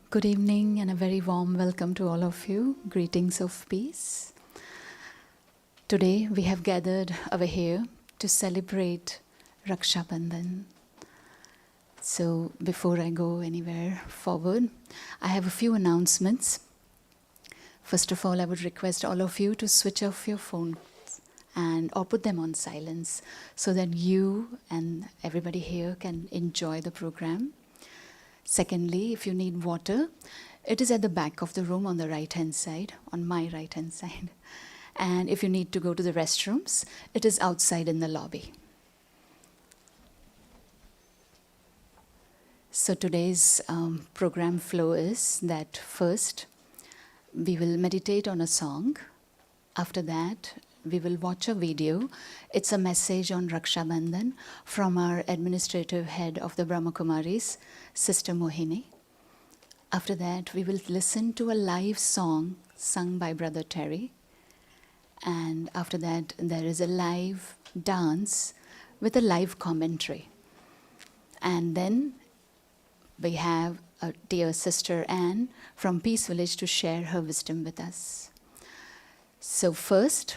Good evening and a very warm welcome to all of you. Greetings of peace. Today we have gathered over here to celebrate Raksha Bandhan. So before I go anywhere forward, I have a few announcements. First of all, I would request all of you to switch off your phones and or put them on silence so that you and everybody here can enjoy the program. Secondly, if you need water, it is at the back of the room on the right-hand side, on my right-hand side. And if you need to go to the restrooms, it is outside in the lobby. So today's program flow is that first, we will meditate on a song. After that, we will watch a video. It's a message on Raksha Bandhan from our administrative head of the Brahma Kumaris, Sister Mohini. After that, we will listen to a live song sung by Brother Terry. And after that, there is a live dance with a live commentary. And then we have a dear Sister Anne from Peace Village to share her wisdom with us. So first,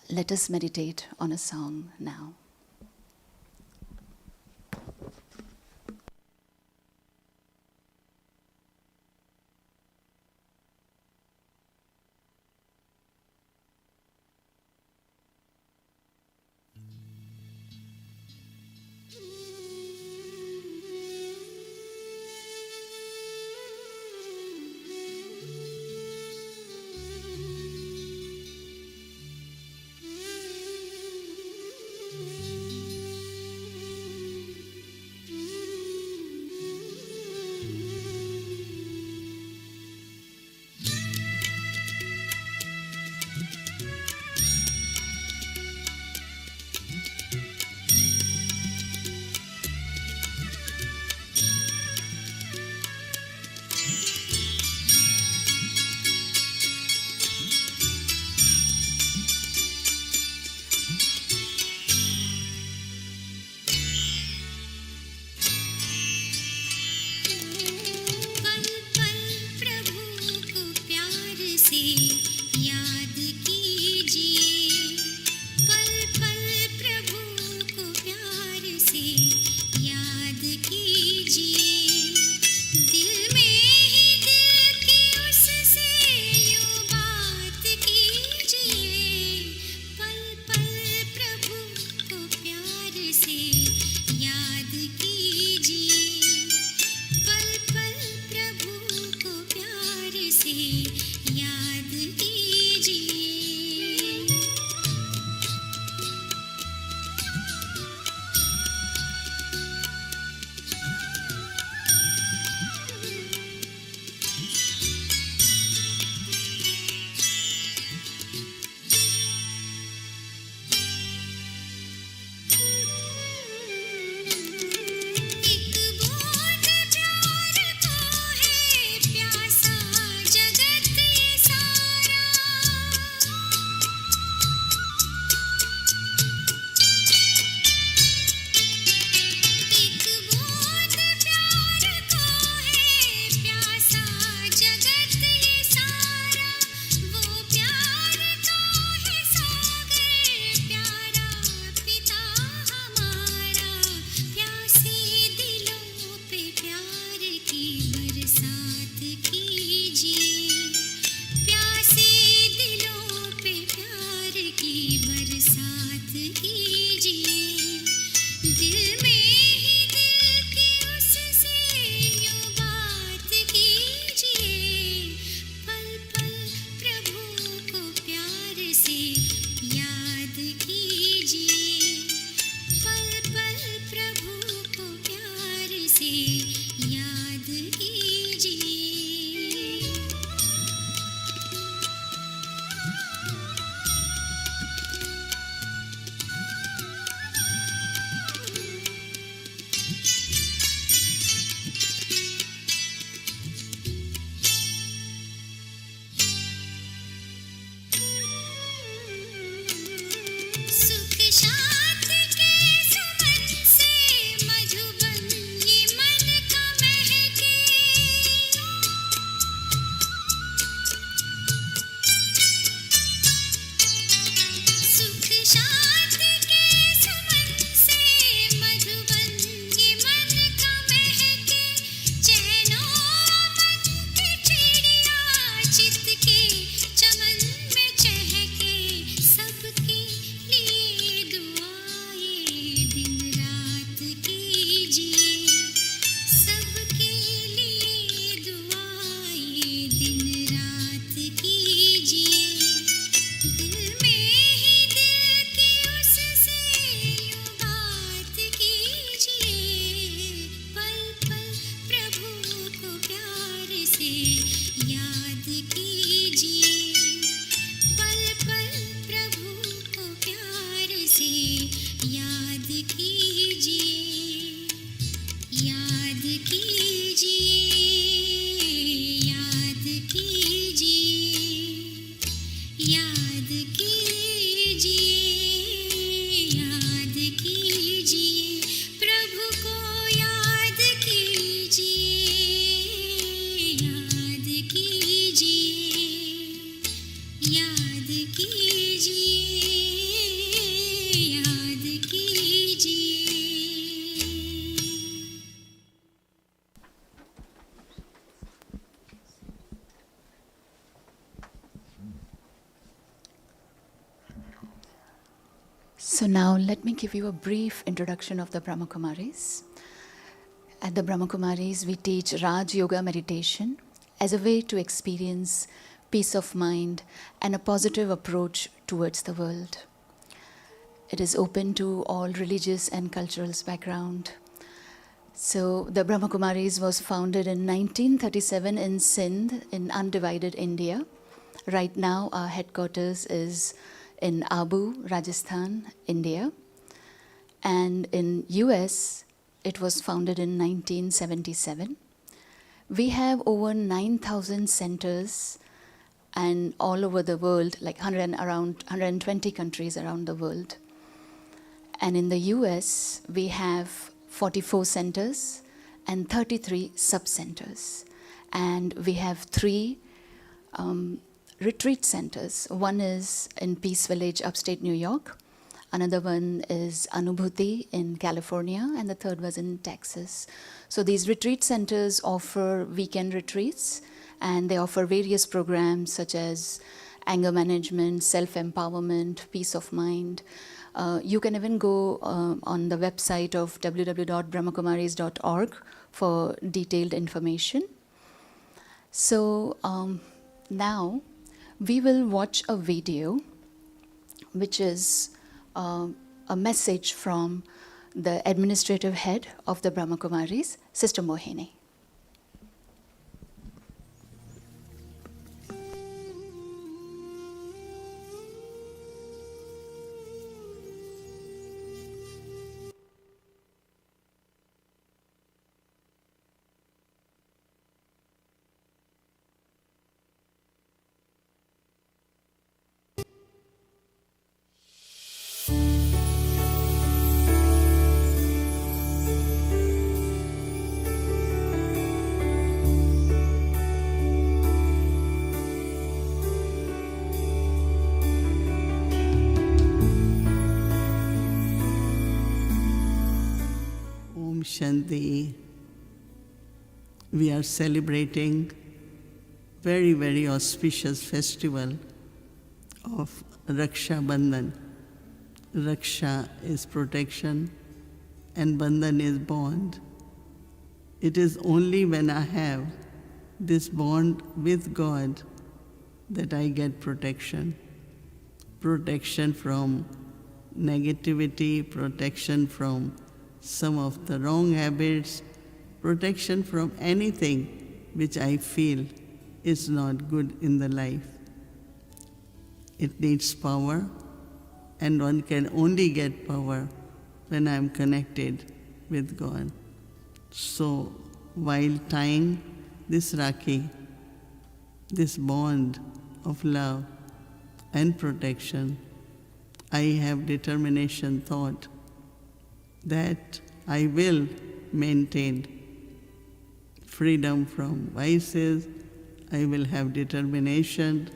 let us meditate on a song now. से याद कीजिए, पल पल प्रभु को प्यार से याद कीजिए, याद कीजिए, याद कीजिए, याद कीजिए, याद कीजिए, प्रभु को याद कीजिए, याद कीजिए, याद कीजिए, याद कीजिए। So now let me give you a brief introduction of the Brahma Kumaris. At the Brahma Kumaris, we teach Raj Yoga meditation as a way to experience peace of mind and a positive approach towards the world. It is open to all religious and cultural background. So the Brahma Kumaris was founded in 1937 in Sindh in undivided India. Right now our headquarters is in Abu, Rajasthan, India. And in US, it was founded in 1977. We have over 9,000 centers and all over the world, like around 120 countries around the world. And in the US, we have 44 centers and 33 sub-centers. And we have 3 retreat centers. One is in Peace Village, upstate New York. Another one is Anubhuti in California, and the third was in Texas. So these retreat centers offer weekend retreats, and they offer various programs such as anger management, self-empowerment, peace of mind. You can even go on the website of www.brahmakumaris.org for detailed information. So now we will watch a video which is a message from the administrative head of the Brahma Kumaris, Sister Mohini. Om Shanti. We are celebrating very, very auspicious festival of Raksha Bandhan. Raksha is protection and Bandhan is bond. It is only when I have this bond with God that I get protection. Protection from negativity, protection from some of the wrong habits, protection from anything which I feel is not good in the life. It needs power, and one can only get power when I am connected with God. So while tying this Rakhi, this bond of love and protection, I have determination thought that I will maintain freedom from vices. I will have determination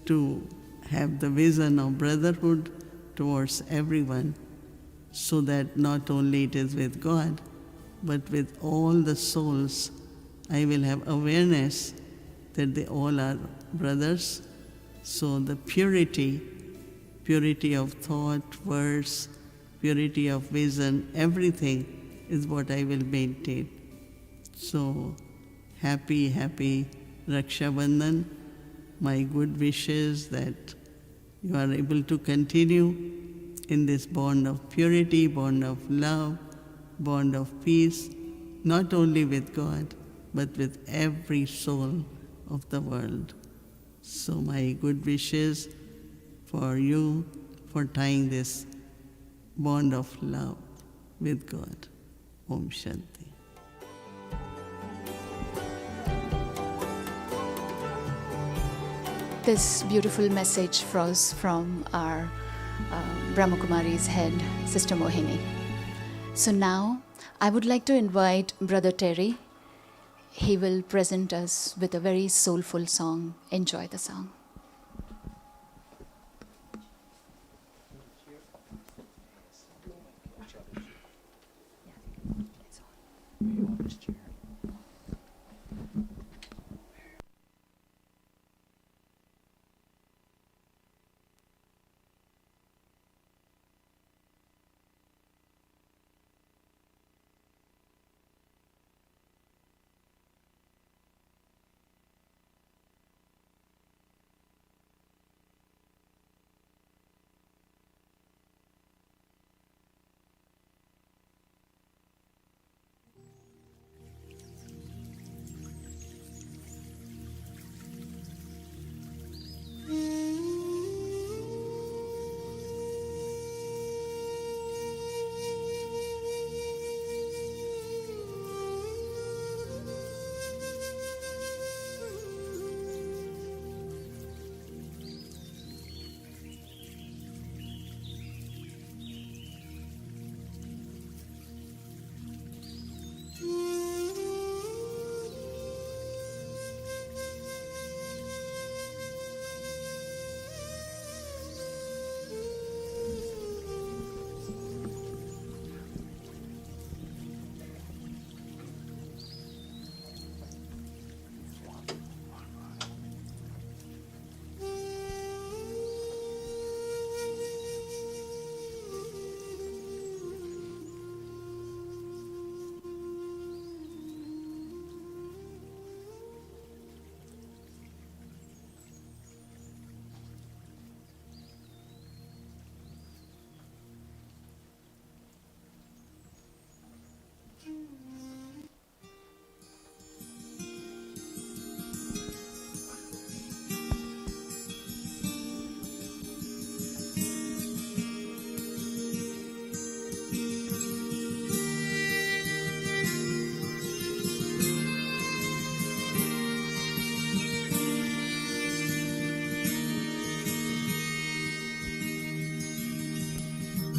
to have the vision of brotherhood towards everyone, so that not only it is with God, but with all the souls, I will have awareness that they all are brothers. So the purity of thought, words, purity of vision, everything is what I will maintain. So happy Raksha Bandhan. My good wishes that you are able to continue in this bond of purity, bond of love, bond of peace, not only with God, but with every soul of the world. So my good wishes for you for tying this bond of love with God. Om Shanti. This beautiful message was from our Brahmakumari's head, Sister Mohini. So now I would like to invite Brother Terry. He will present us with a very soulful song. Enjoy the song.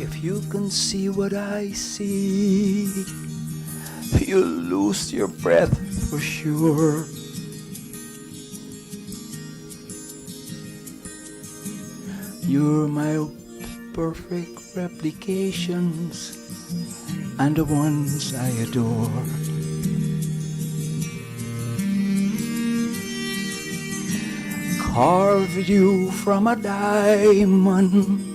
If you can see what I see, you'll lose your breath for sure. You're my perfect replications and the ones I adore. Carved you from a diamond,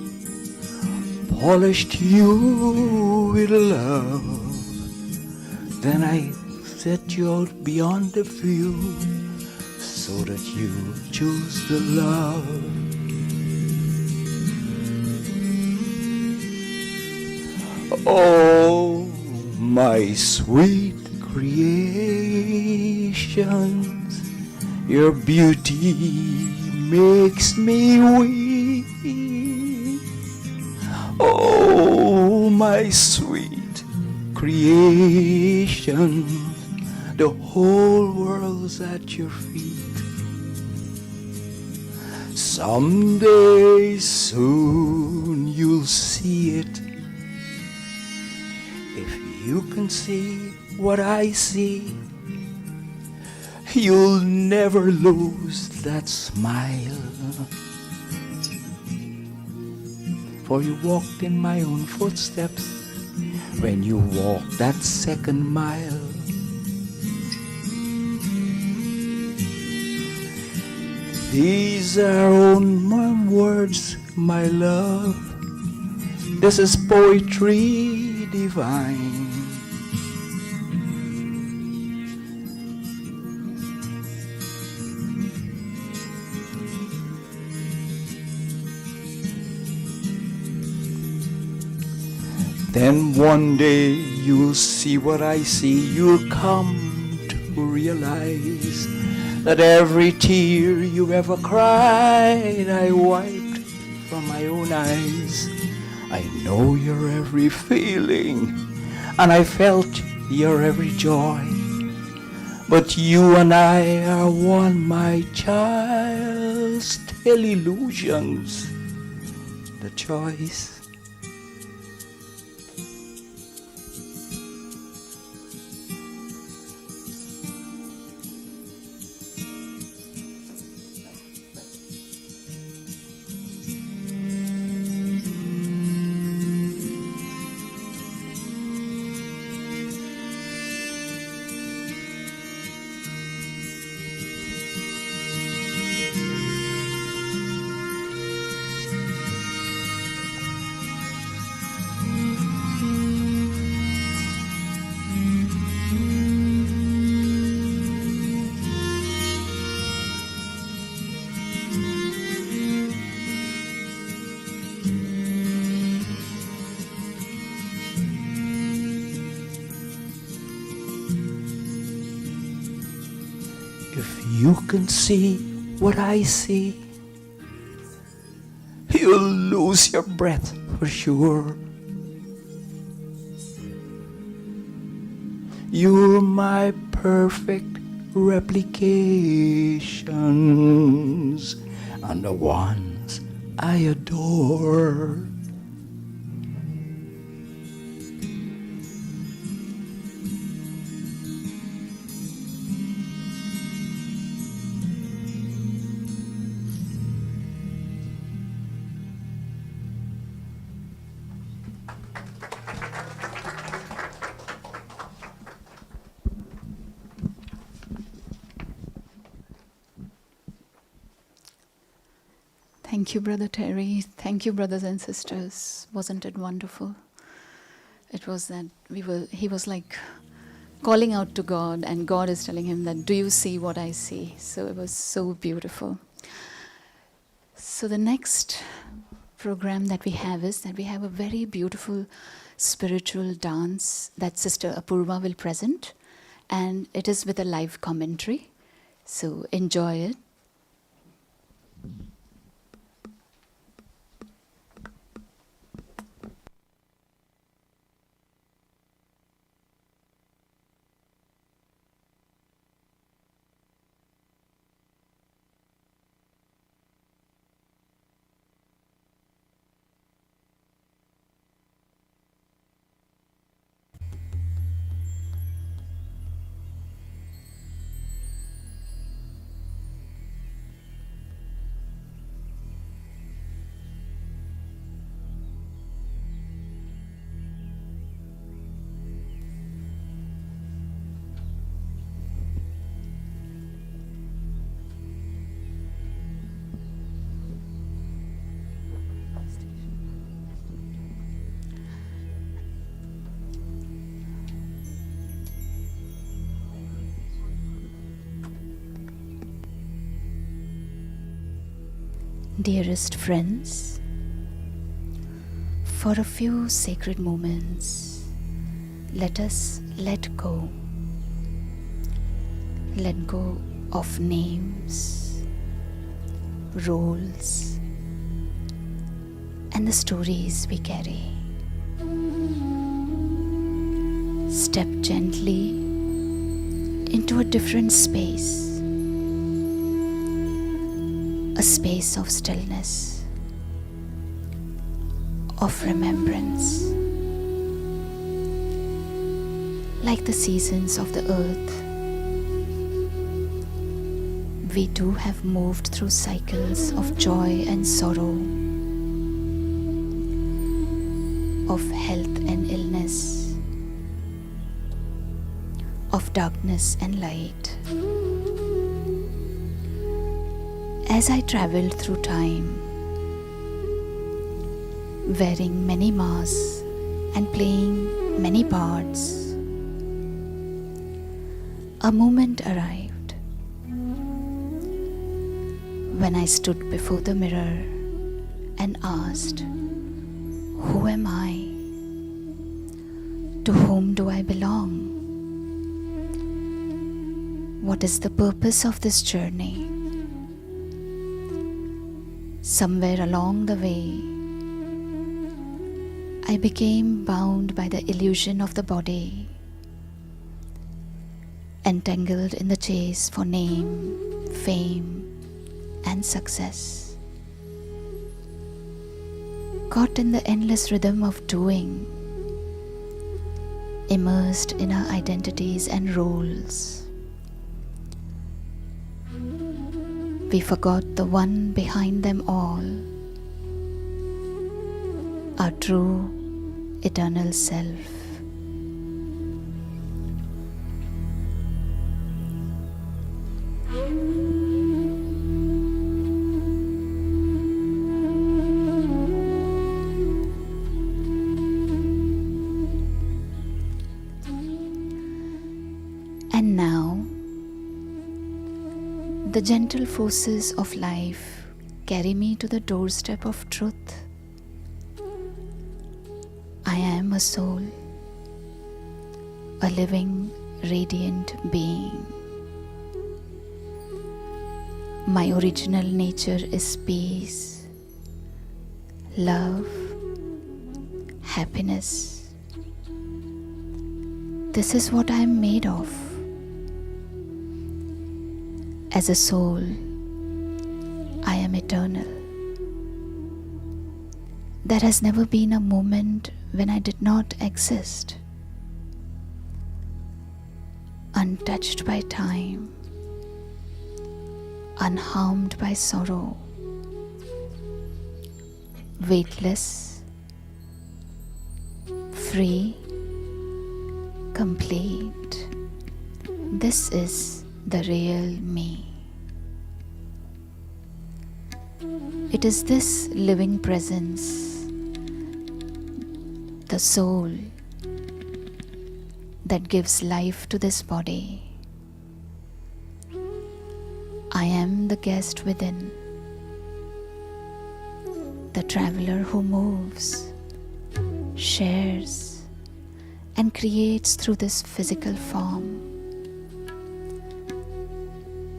polished you with love. Then I set you out beyond the view so that you choose the love. Oh, my sweet creations, your beauty makes me weep. Oh, my sweet creation, the whole world's at your feet. Someday soon you'll see it. If you can see what I see, you'll never lose that smile. For you walked in my own footsteps when you walked that second mile. These are only words, my love. This is poetry divine. Then one day you'll see what I see. You'll come to realize that every tear you ever cried, I wiped from my own eyes. I know your every feeling, and I felt your every joy. But you and I are one, my child, still illusions, the choice. If you can see what I see, you'll lose your breath for sure. You're my perfect replications and the ones I adore. Thank you, Brother Terry. Thank you, brothers and sisters. Wasn't it wonderful? It was that he was like calling out to God, and God is telling him that, do you see what I see? So it was so beautiful. So the next program that we have is that we have a very beautiful spiritual dance that Sister Apurva will present, and it is with a live commentary. So enjoy it. Dearest friends, for a few sacred moments, let us let go. Let go of names, roles, and the stories we carry. Step gently into a different space. A space of stillness, of remembrance. Like the seasons of the earth, we too have moved through cycles of joy and sorrow, of health and illness, of darkness and light. As I traveled through time, wearing many masks and playing many parts, a moment arrived when I stood before the mirror and asked, who am I? To whom do I belong? What is the purpose of this journey? Somewhere along the way, I became bound by the illusion of the body, entangled in the chase for name, fame, and success, caught in the endless rhythm of doing, immersed in our identities and roles. We forgot the one behind them all, our true eternal self. And now, the gentle forces of life carry me to the doorstep of truth. I am a soul, a living, radiant being. My original nature is peace, love, happiness. This is what I am made of. As a soul, I am eternal. There has never been a moment when I did not exist. Untouched by time, unharmed by sorrow, weightless, free, complete. This is the real me. It is this living presence, the soul, that gives life to this body. I am the guest within, the traveler who moves, shares, and creates through this physical form.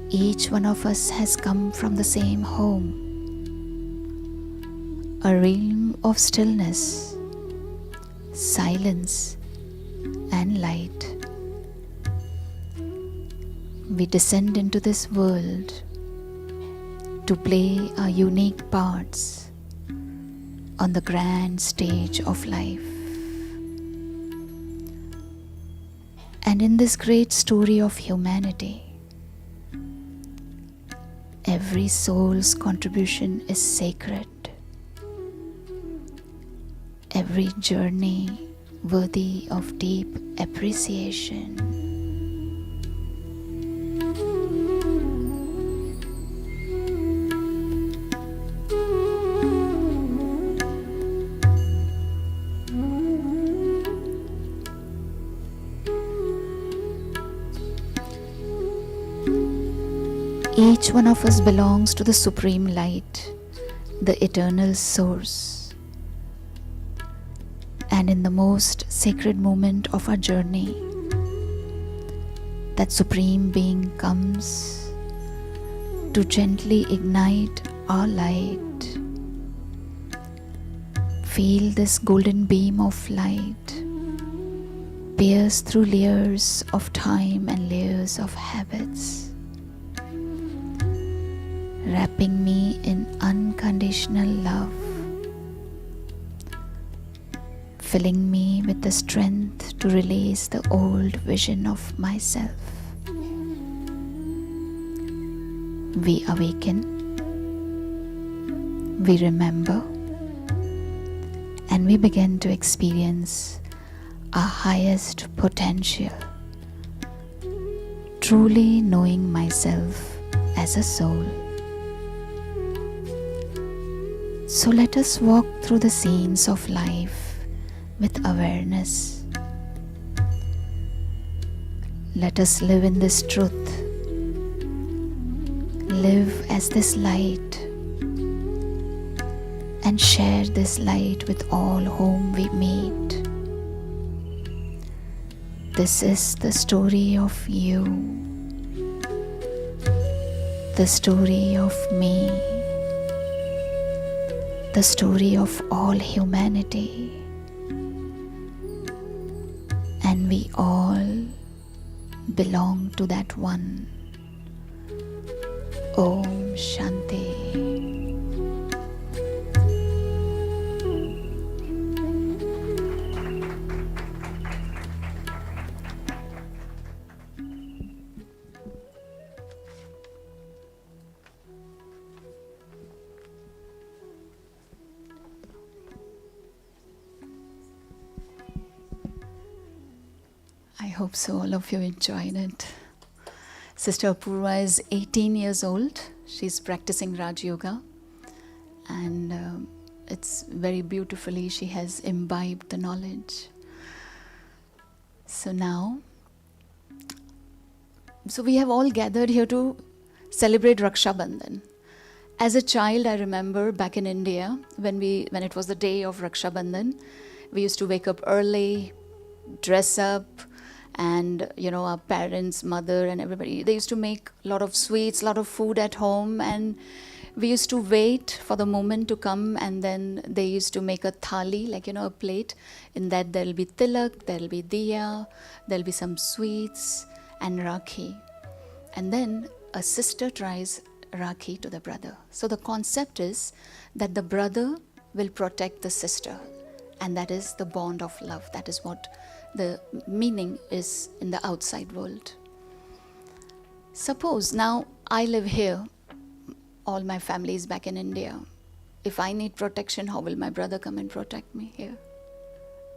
Each one of us has come from the same home, a realm of stillness, silence, and light. We descend into this world to play our unique parts on the grand stage of life. And in this great story of humanity, every soul's contribution is sacred. Every journey worthy of deep appreciation. Each one of us belongs to the Supreme Light, the Eternal Source. And in the most sacred moment of our journey, that Supreme Being comes to gently ignite our light. Feel this golden beam of light pierce through layers of time and layers of habits, wrapping me in unconditional love, filling me with the strength to release the old vision of myself. We awaken, we remember, and we begin to experience our highest potential, truly knowing myself as a soul. So let us walk through the scenes of life with awareness. Let us live in this truth, live as this light, and share this light with all whom we meet. This is the story of you, the story of me, the story of all humanity. And we all belong to that one. Om Shanti. I hope so, all of you enjoyed it. Sister Apurva is 18 years old. She's practicing Raj Yoga. And it's very beautifully, she has imbibed the knowledge. So now, we have all gathered here to celebrate Raksha Bandhan. As a child, I remember back in India, when it was the day of Raksha Bandhan, we used to wake up early, dress up, and our parents, mother and everybody, they used to make a lot of sweets, a lot of food at home, and we used to wait for the moment to come, and then they used to make a thali, a plate. In that there'll be tilak, there'll be diya, there'll be some sweets and Rakhi. And then a sister tries Rakhi to the brother. So the concept is that the brother will protect the sister, and that is the bond of love. That is what the meaning is in the outside world. Suppose now I live here, all my family is back in India. If I need protection, how will my brother come and protect me here?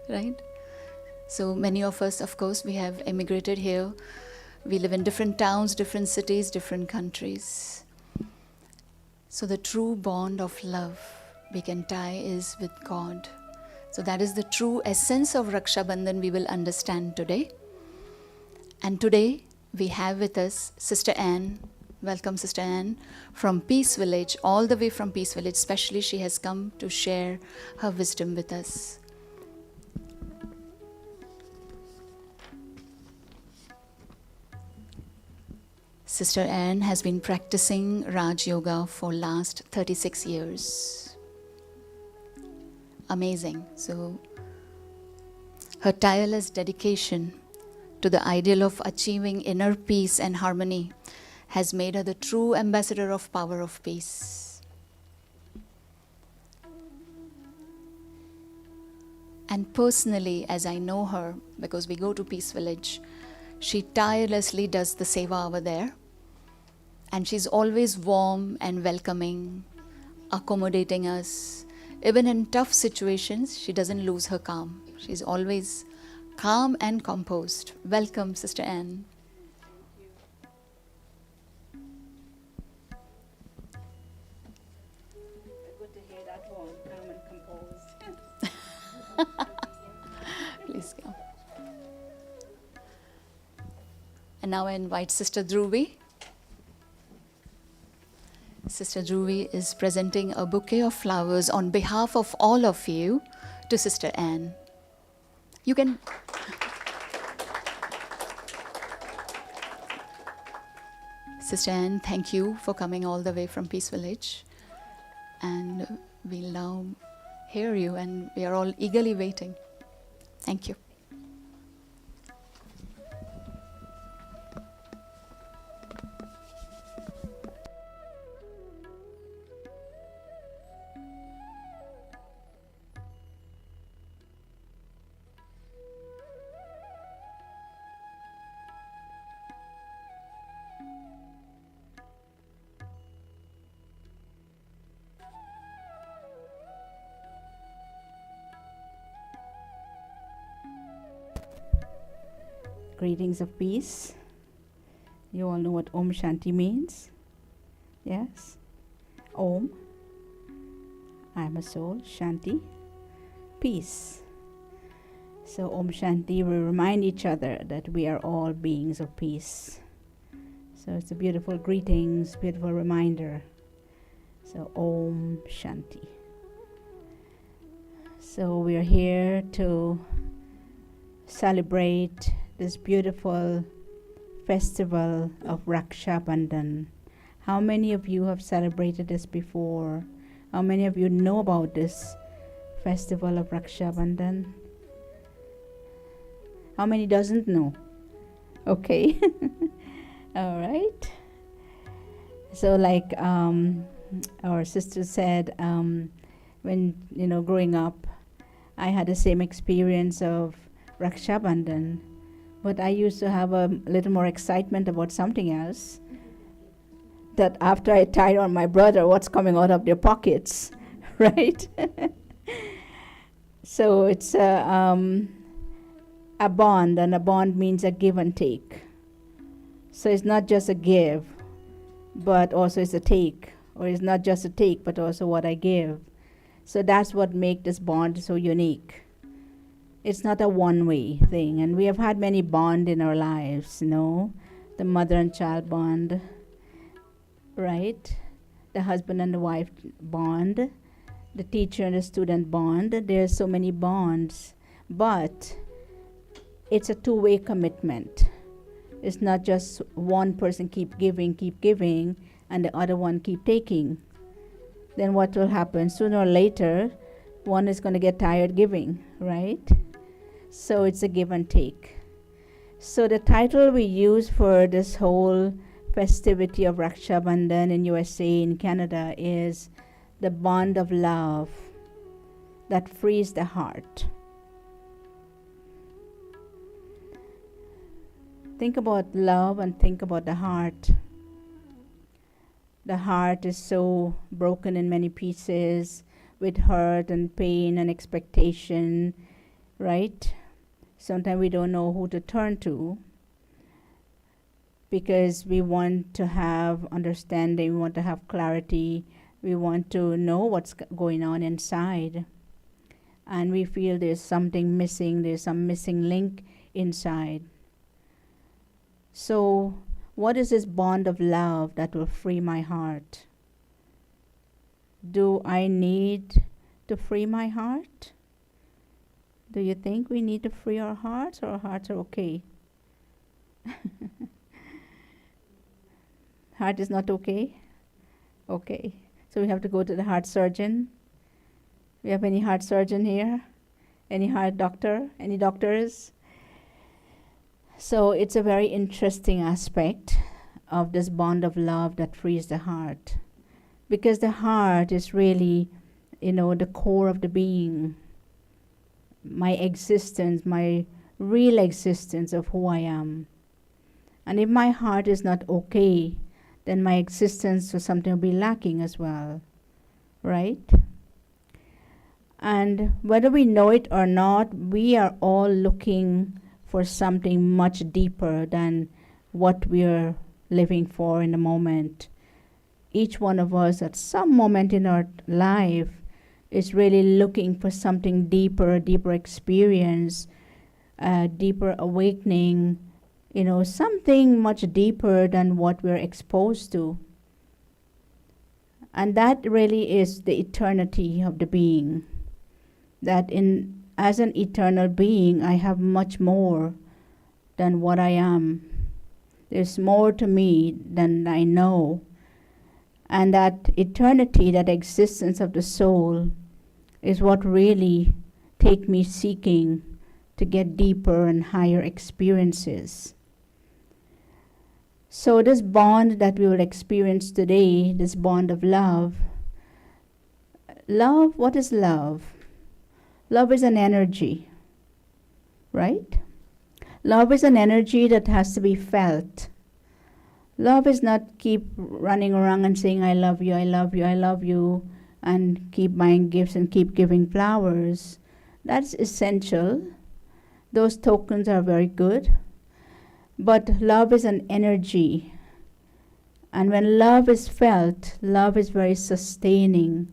Right? So many of us, of course, we have emigrated here. We live in different towns, different cities, different countries. So the true bond of love we can tie is with God. So that is the true essence of Raksha Bandhan we will understand today. And today we have with us Sister Anne. Welcome, Sister Anne, from Peace Village, all the way from Peace Village. Especially she has come to share her wisdom with us. Sister Anne has been practicing Raj Yoga for last 36 years. Amazing. So her tireless dedication to the ideal of achieving inner peace and harmony has made her the true ambassador of power of peace. And personally, as I know her, because we go to Peace Village, she tirelessly does the seva over there. And she's always warm and welcoming, accommodating us. Even in tough situations, she doesn't lose her calm. She's always calm and composed. Welcome, Sister Anne. Good to hear that one, calm and composed. Please come. And now I invite Sister Dhruvi. Sister Dhruvi is presenting a bouquet of flowers on behalf of all of you to Sister Anne. You can... Sister Anne, thank you for coming all the way from Peace Village. And we'll now hear you, and we are all eagerly waiting. Thank you. Greetings of peace. You all know what Om Shanti means? Yes? Om, I am a soul. Shanti, peace. So Om Shanti, we remind each other that we are all beings of peace. So it's a beautiful greetings, beautiful reminder. So Om Shanti. So we are here to celebrate this beautiful festival of Raksha Bandhan, How many of you have celebrated this before? How many of you know about this festival of Raksha Bandhan? How many doesn't know? Okay. All right. So like our sister said, when growing up, I had the same experience of Raksha Bandhan, but I used to have a little more excitement about something else. That after I tied on my brother, what's coming out of their pockets, right? So it's a bond, and a bond means a give and take. So it's not just a give, but also it's a take, or it's not just a take, but also what I give. So that's what makes this bond so unique. It's not a one-way thing, and we have had many bonds in our lives, the mother and child bond, right? The husband and the wife bond, the teacher and the student bond. There's so many bonds, but it's a two-way commitment. It's not just one person keep giving, and the other one keep taking. Then what will happen? Sooner or later, one is going to get tired giving, right? So it's a give and take. So the title we use for this whole festivity of Raksha Bandhan in USA, in Canada, is the bond of love that frees the heart. Think about love and think about the heart. The heart is so broken in many pieces with hurt and pain and expectation, right? Sometimes we don't know who to turn to because we want to have understanding, we want to have clarity, we want to know what's going on inside. And we feel there's something missing, there's some missing link inside. So, what is this bond of love that will free my heart? Do I need to free my heart? Do you think we need to free our hearts, or our hearts are okay? Heart is not okay? Okay. So we have to go to the heart surgeon. We have any heart surgeon here? Any heart doctor? Any doctors? So it's a very interesting aspect of this bond of love that frees the heart. Because the heart is really, the core of the being. My existence, my real existence of who I am. And if my heart is not okay, then my existence or something will be lacking as well, right? And whether we know it or not, we are all looking for something much deeper than what we are living for in the moment. Each one of us at some moment in our life is really looking for something deeper, a deeper experience, a deeper awakening, something much deeper than what we're exposed to. And that really is the eternity of the being. That as an eternal being, I have much more than what I am. There's more to me than I know. And that eternity, that existence of the soul, is what really take me seeking to get deeper and higher experiences. So this bond that we will experience today, this bond of love, what is love? Love is an energy, right? Love is an energy that has to be felt. Love is not keep running around and saying, I love you, I love you, I love you, and keep buying gifts and keep giving flowers. That's essential. Those tokens are very good. But love is an energy. And when love is felt, love is very sustaining.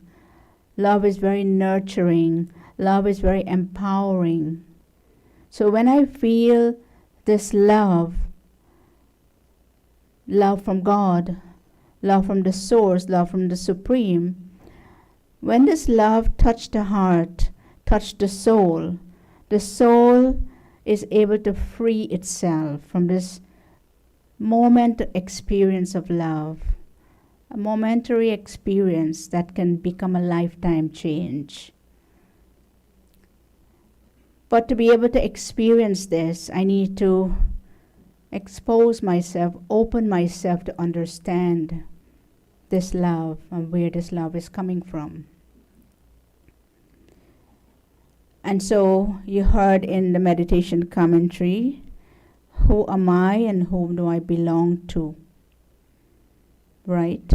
Love is very nurturing. Love is very empowering. So when I feel this love from God, love from the source, love from the Supreme, when this love touched the heart, touched the soul is able to free itself from this moment experience of love. a momentary experience that can become a lifetime change. But to be able to experience this, I need to expose myself, open myself to understand this love and where this love is coming from. And so you heard in the meditation commentary, who am I and whom do I belong to? Right?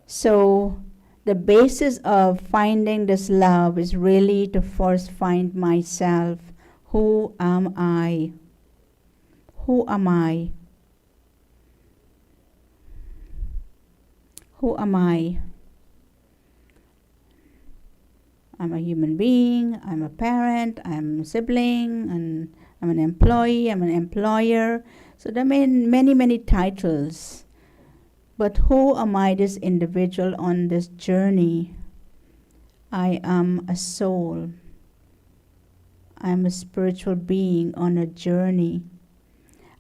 So the basis of finding this love is really to first find myself. Who am I? Who am I? Who am I? I'm a human being, I'm a parent, I'm a sibling, and I'm an employee, I'm an employer. So there are many, many titles. But who am I, this individual on this journey? I am a soul. I am a spiritual being on a journey.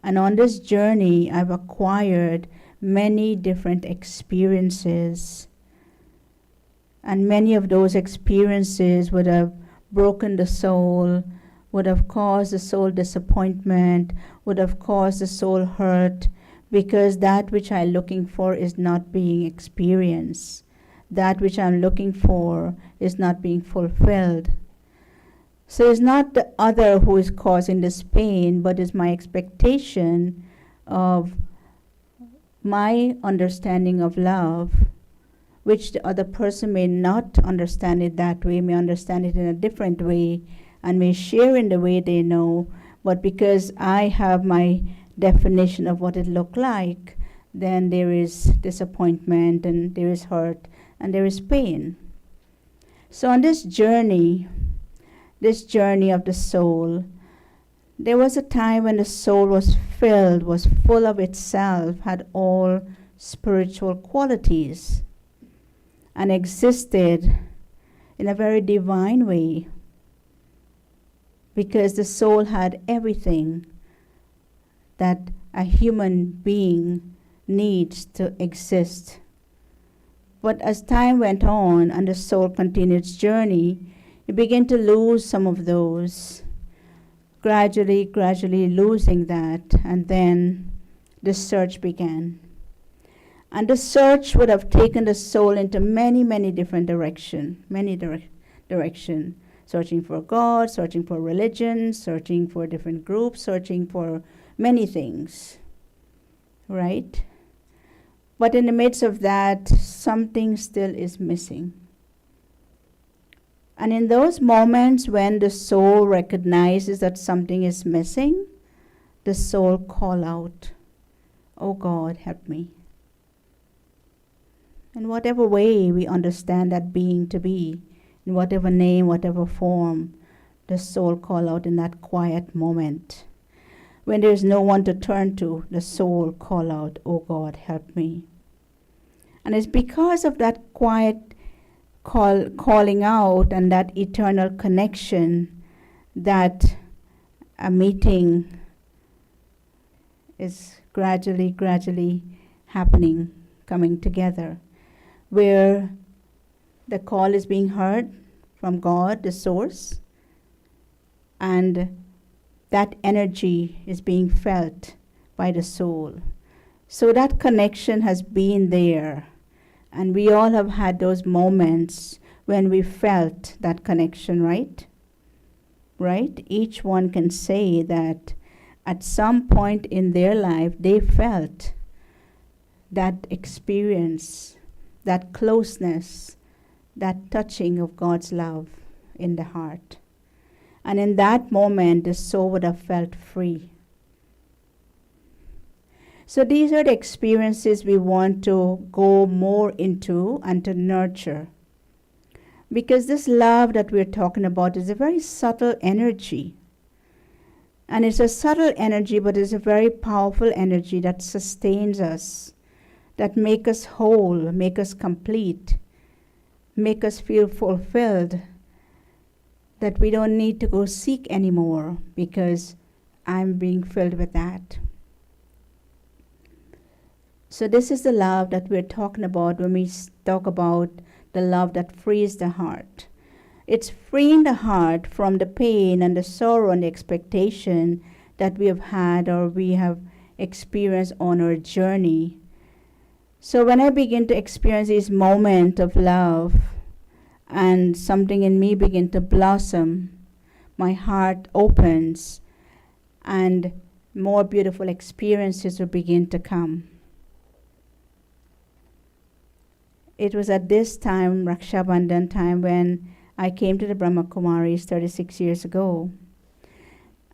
And on this journey, I've acquired many different experiences. And many of those experiences would have broken the soul, would have caused the soul disappointment, would have caused the soul hurt, because that which I'm looking for is not being experienced. That which I'm looking for is not being fulfilled. So it's not the other who is causing this pain, but it's my expectation of my understanding of love, which the other person may not understand it that way, may understand it in a different way, and may share in the way they know. But because I have my definition of what it looked like, then there is disappointment, and there is hurt, and there is pain. So on this journey of the soul, there was a time when the soul was filled, was full of itself, had all spiritual qualities, and existed in a very divine way, because the soul had everything that a human being needs to exist. But as time went on and the soul continued its journey, it began to lose some of those, gradually losing that, and then the search began. And the search would have taken the soul into many different directions, searching for God, searching for religion, searching for different groups, searching for many things, right? But in the midst of that, something still is missing. And in those moments when the soul recognizes that something is missing, the soul calls out, "Oh God, help me." In whatever way we understand that being to be, in whatever name, whatever form, the soul calls out in that quiet moment. When there is no one to turn to, the soul calls out, "Oh God, help me." And it's because of that quiet calling out and that eternal connection that a meeting is gradually happening, coming together, where the call is being heard from God, the source, and that energy is being felt by the soul. So that connection has been there, and we all have had those moments when we felt that connection, right? Right? Each one can say that at some point in their life they felt that experience, that closeness, that touching of God's love in the heart. And in that moment, the soul would have felt free. So these are the experiences we want to go more into and to nurture. Because this love that we're talking about is a very subtle energy. And it's a subtle energy, but it's a very powerful energy that sustains us, that make us whole, make us complete, make us feel fulfilled, that we don't need to go seek anymore because I'm being filled with that. So this is the love that we're talking about when we talk about the love that frees the heart. It's freeing the heart from the pain and the sorrow and the expectation that we have had or we have experienced on our journey. So when I begin to experience this moment of love and something in me begin to blossom, my heart opens and more beautiful experiences will begin to come. It was at this time, Raksha Bandhan time, when I came to the Brahma Kumaris 36 years ago.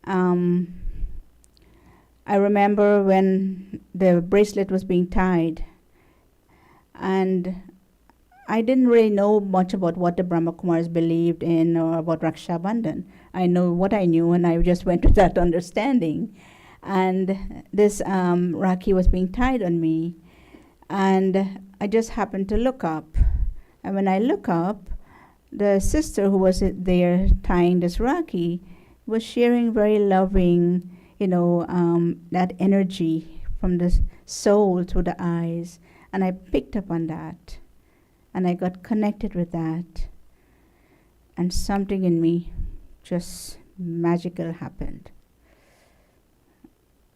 I remember when the bracelet was being tied, and I didn't really know much about what the Brahma Kumaris believed in or about Raksha Bandhan. I know what I knew, and I just went with that understanding. And this Rakhi was being tied on me, and I just happened to look up. And when I look up, the sister who was there tying this Rakhi was sharing very loving, that energy from the soul through the eyes. And I picked up on that. And I got connected with that. And something in me just magical happened.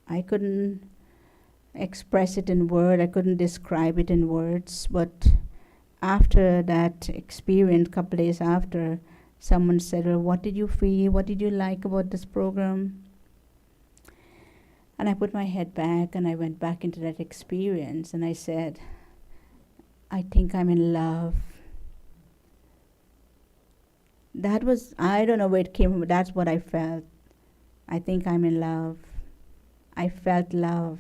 I couldn't express it in words. I couldn't describe it in words. But after that experience, a couple days after, someone said, well, what did you feel? What did you like about this program? And I put my head back and I went back into that experience and I said, I think I'm in love. That was, I don't know where it came from, but that's what I felt. I think I'm in love. I felt love.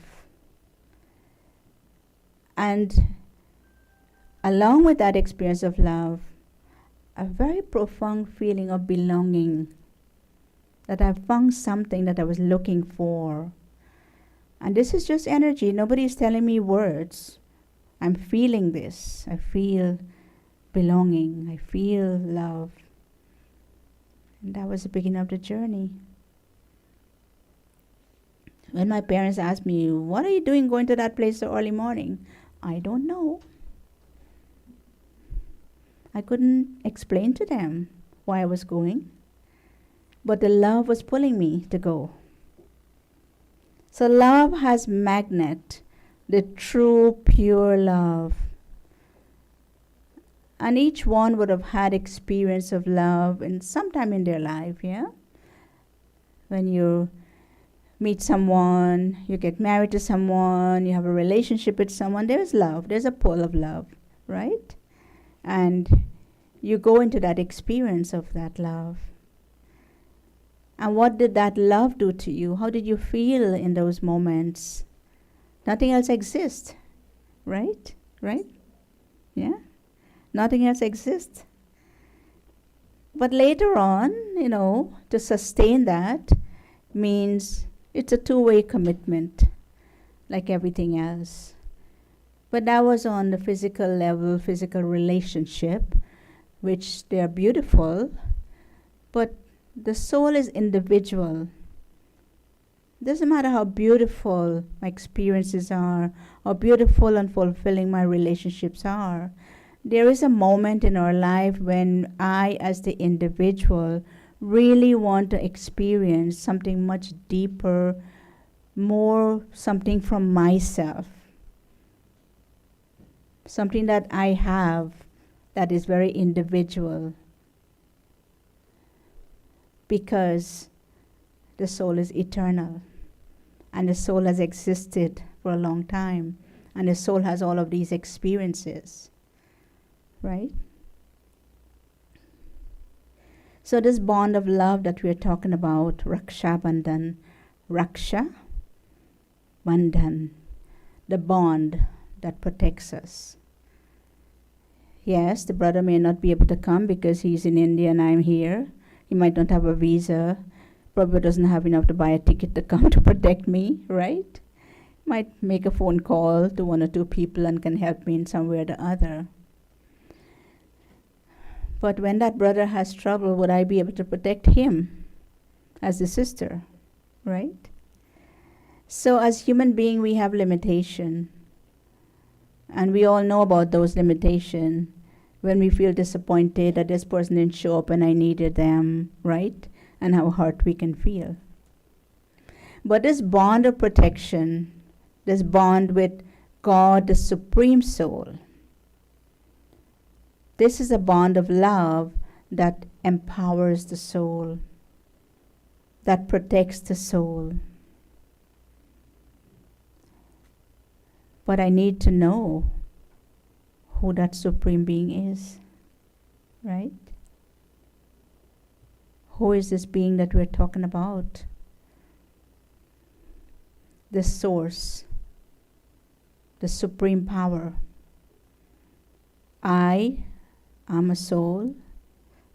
And along with that experience of love, a very profound feeling of belonging, that I found something that I was looking for. And this is just energy. Nobody is telling me words. I'm feeling this. I feel belonging. I feel love. And that was the beginning of the journey. When my parents asked me, what are you doing going to that place so early morning? I don't know. I couldn't explain to them why I was going. But the love was pulling me to go. So love has magnet, the true pure love. And each one would have had experience of love in sometime in their life, yeah? When you meet someone, you get married to someone, you have a relationship with someone, there's love, there's a pull of love, right? And you go into that experience of that love. And what did that love do to you? How did you feel in those moments? Nothing else exists, right? Right? Yeah? Nothing else exists. But later on, to sustain that means it's a two-way commitment, like everything else. But that was on the physical level, physical relationship, which they are beautiful, but the soul is individual. Doesn't matter how beautiful my experiences are, how beautiful and fulfilling my relationships are. There is a moment in our life when I, as the individual, really want to experience something much deeper, more something from myself. Something that I have that is very individual. Because the soul is eternal. And the soul has existed for a long time. And the soul has all of these experiences. Right? So this bond of love that we're talking about, Raksha Bandhan, Raksha Bandhan, the bond that protects us. Yes, the brother may not be able to come because he's in India and I'm here. He might not have a visa. Probably doesn't have enough to buy a ticket to come to protect me, right? Might make a phone call to one or two people and can help me in some way or the other. But when that brother has trouble, would I be able to protect him as a sister, right? So as human being, we have limitation. And we all know about those limitations when we feel disappointed that this person didn't show up and I needed them, right? And how hurt we can feel. But this bond of protection, this bond with God, the Supreme Soul, this is a bond of love that empowers the soul, that protects the soul. But I need to know who that Supreme Being is, right? Who is this being that we're talking about? The source, the supreme power. I am a soul,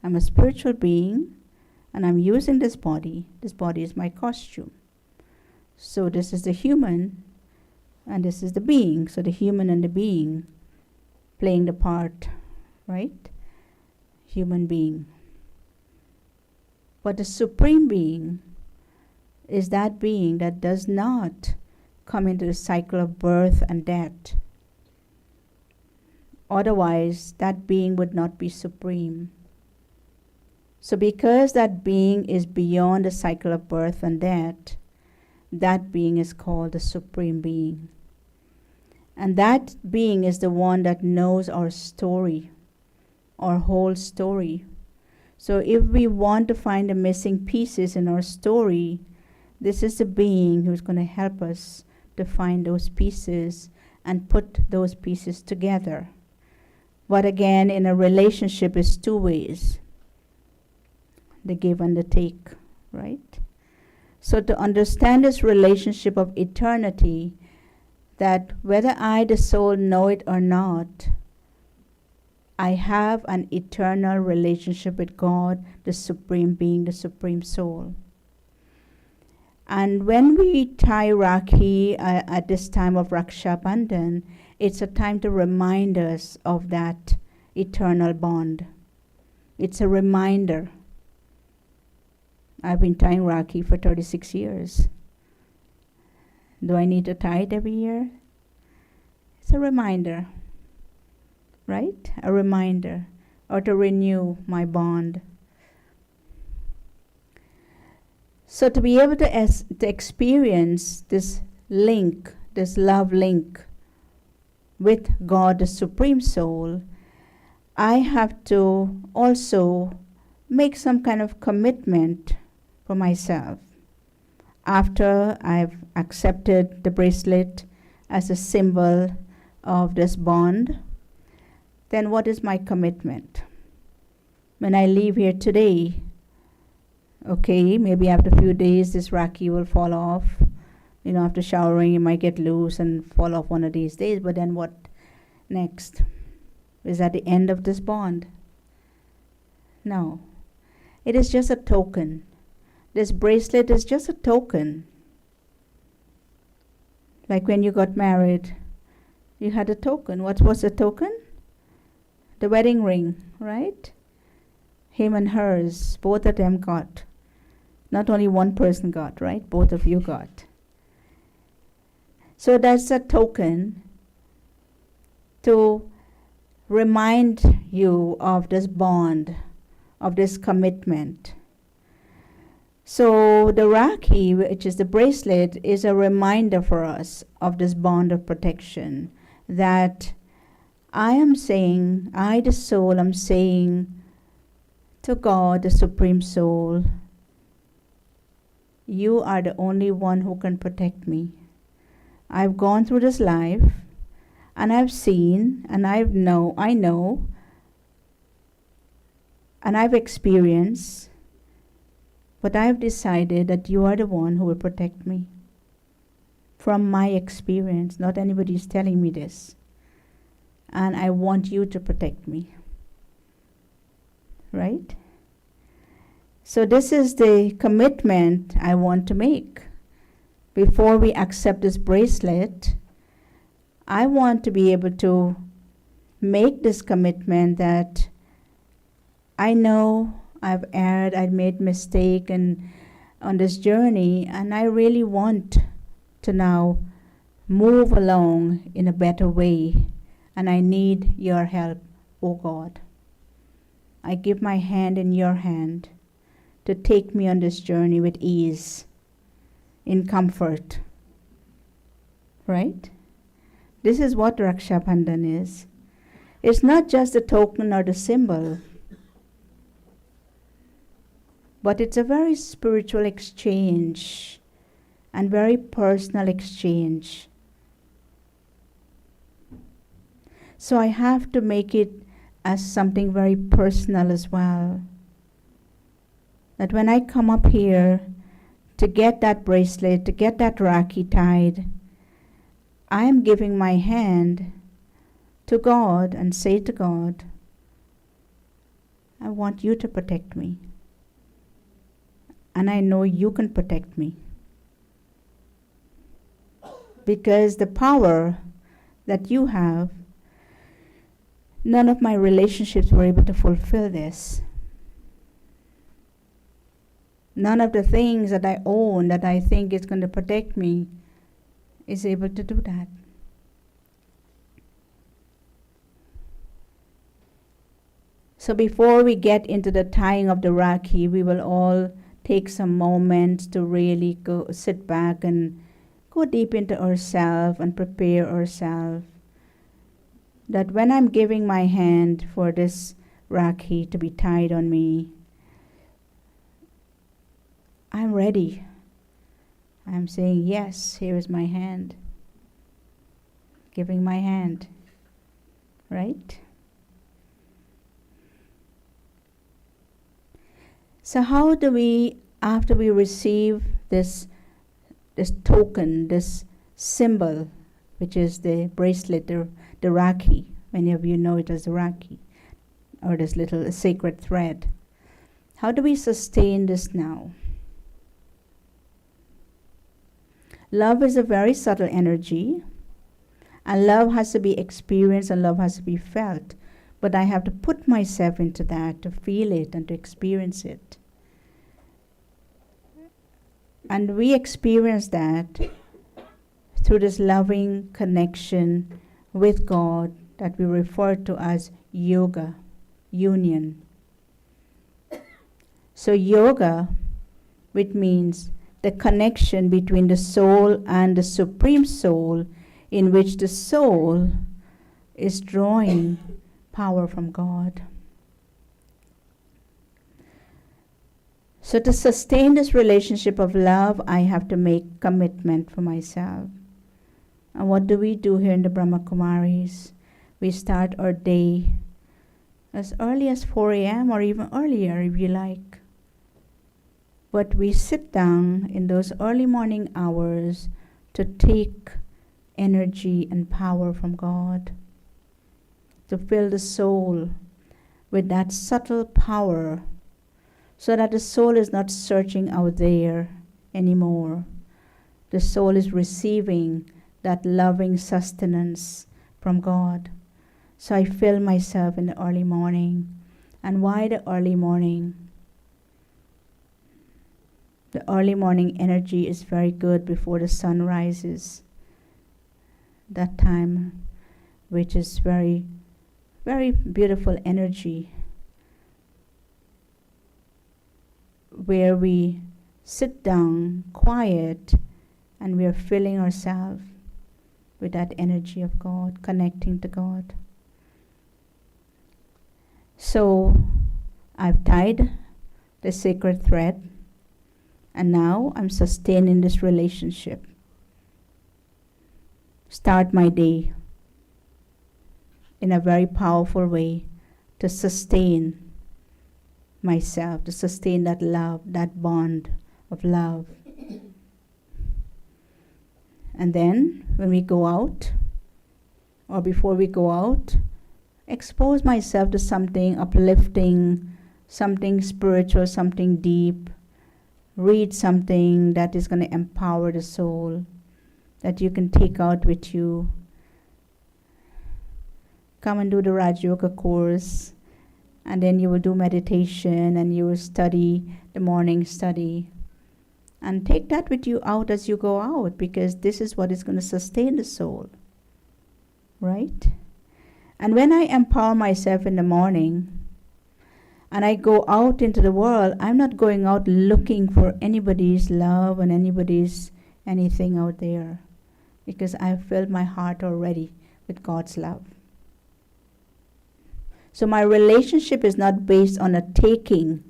I'm a spiritual being, and I'm using this body. This body is my costume. So this is the human, and this is the being. So the human and the being playing the part, right? Human being. But the Supreme Being is that being that does not come into the cycle of birth and death. Otherwise, that being would not be supreme. So because that being is beyond the cycle of birth and death, that being is called the Supreme Being. And that being is the one that knows our story, our whole story. So if we want to find the missing pieces in our story, this is the being who's going to help us to find those pieces and put those pieces together. But again, in a relationship, it's two ways. The give and the take, right? So to understand this relationship of eternity, that whether I, the soul, know it or not, I have an eternal relationship with God, the Supreme Being, the Supreme Soul. And when we tie Rakhi at this time of Raksha Bandhan, it's a time to remind us of that eternal bond. It's a reminder. I've been tying Rakhi for 36 years. Do I need to tie it every year? It's a reminder, right? A reminder, or to renew my bond. So to be able to experience this link, this love link with God, the Supreme Soul, I have to also make some kind of commitment for myself. After I've accepted the bracelet as a symbol of this bond, then what is my commitment? When I leave here today, okay, maybe after a few days this Rakhi will fall off. After showering it might get loose and fall off one of these days, but then what next? Is that the end of this bond? No. It is just a token. This bracelet is just a token. Like when you got married, you had a token. What was the token? The wedding ring, right? Him and hers, both of them got. Not only one person got, right? Both of you got. So that's a token to remind you of this bond, of this commitment. So the Rakhi, which is the bracelet, is a reminder for us of this bond of protection, that I am saying, I the soul am saying to God, the Supreme Soul, you are the only one who can protect me. I've gone through this life, and I've seen, and I know, and I've experienced, but I've decided that you are the one who will protect me. From my experience, not anybody is telling me this. And I want you to protect me. Right? So this is the commitment I want to make. Before we accept this bracelet, I want to be able to make this commitment that I know I've erred, I've made mistake and on this journey, and I really want to now move along in a better way. and I need your help, O God. I give my hand in your hand to take me on this journey with ease, in comfort. Right? This is what Raksha Bandhan is. It's not just the token or the symbol, but it's a very spiritual exchange and very personal exchange. So I have to make it as something very personal as well. That when I come up here to get that bracelet, to get that Rakhi tied, I am giving my hand to God and say to God, I want you to protect me. And I know you can protect me. Because the power that you have, none of my relationships were able to fulfill this. None of the things that I own that I think is going to protect me is able to do that. So before we get into the tying of the Rakhi, we will all take some moments to really go sit back and go deep into ourselves and prepare ourselves. That when I'm giving my hand for this Rakhi to be tied on me, I'm ready. I'm saying, yes, here is my hand. Giving my hand. Right? So how do we, after we receive this token, this symbol, which is the bracelet, the Rakhi, many of you know it as the Rakhi, or this little sacred thread. How do we sustain this now? Love is a very subtle energy, and love has to be experienced and love has to be felt. But I have to put myself into that to feel it and to experience it. And we experience that through this loving connection with God that we refer to as yoga, union. So yoga, which means the connection between the soul and the Supreme Soul, in which the soul is drawing power from God. So to sustain this relationship of love, I have to make commitment for myself. And what do we do here in the Brahma Kumaris? We start our day as early as 4 a.m. or even earlier if you like. But we sit down in those early morning hours to take energy and power from God, to fill the soul with that subtle power, so that the soul is not searching out there anymore. The soul is receiving that loving sustenance from God. So I fill myself in the early morning. And why the early morning? The early morning energy is very good before the sun rises. That time, which is very, very beautiful energy, where we sit down quiet and we are filling ourselves with that energy of God, connecting to God. So I've tied the sacred thread, and now I'm sustaining this relationship. Start my day in a very powerful way to sustain myself, to sustain that love, that bond of love. And then when we go out, or before we go out, expose myself to something uplifting, something spiritual, something deep. Read something that is going to empower the soul, that you can take out with you. Come and do the Raj Yoga course, and then you will do meditation and you will study the morning study. And take that with you out as you go out, because this is what is going to sustain the soul. Right? And when I empower myself in the morning and I go out into the world, I'm not going out looking for anybody's love and anybody's anything out there, because I've filled my heart already with God's love. So my relationship is not based on a taking.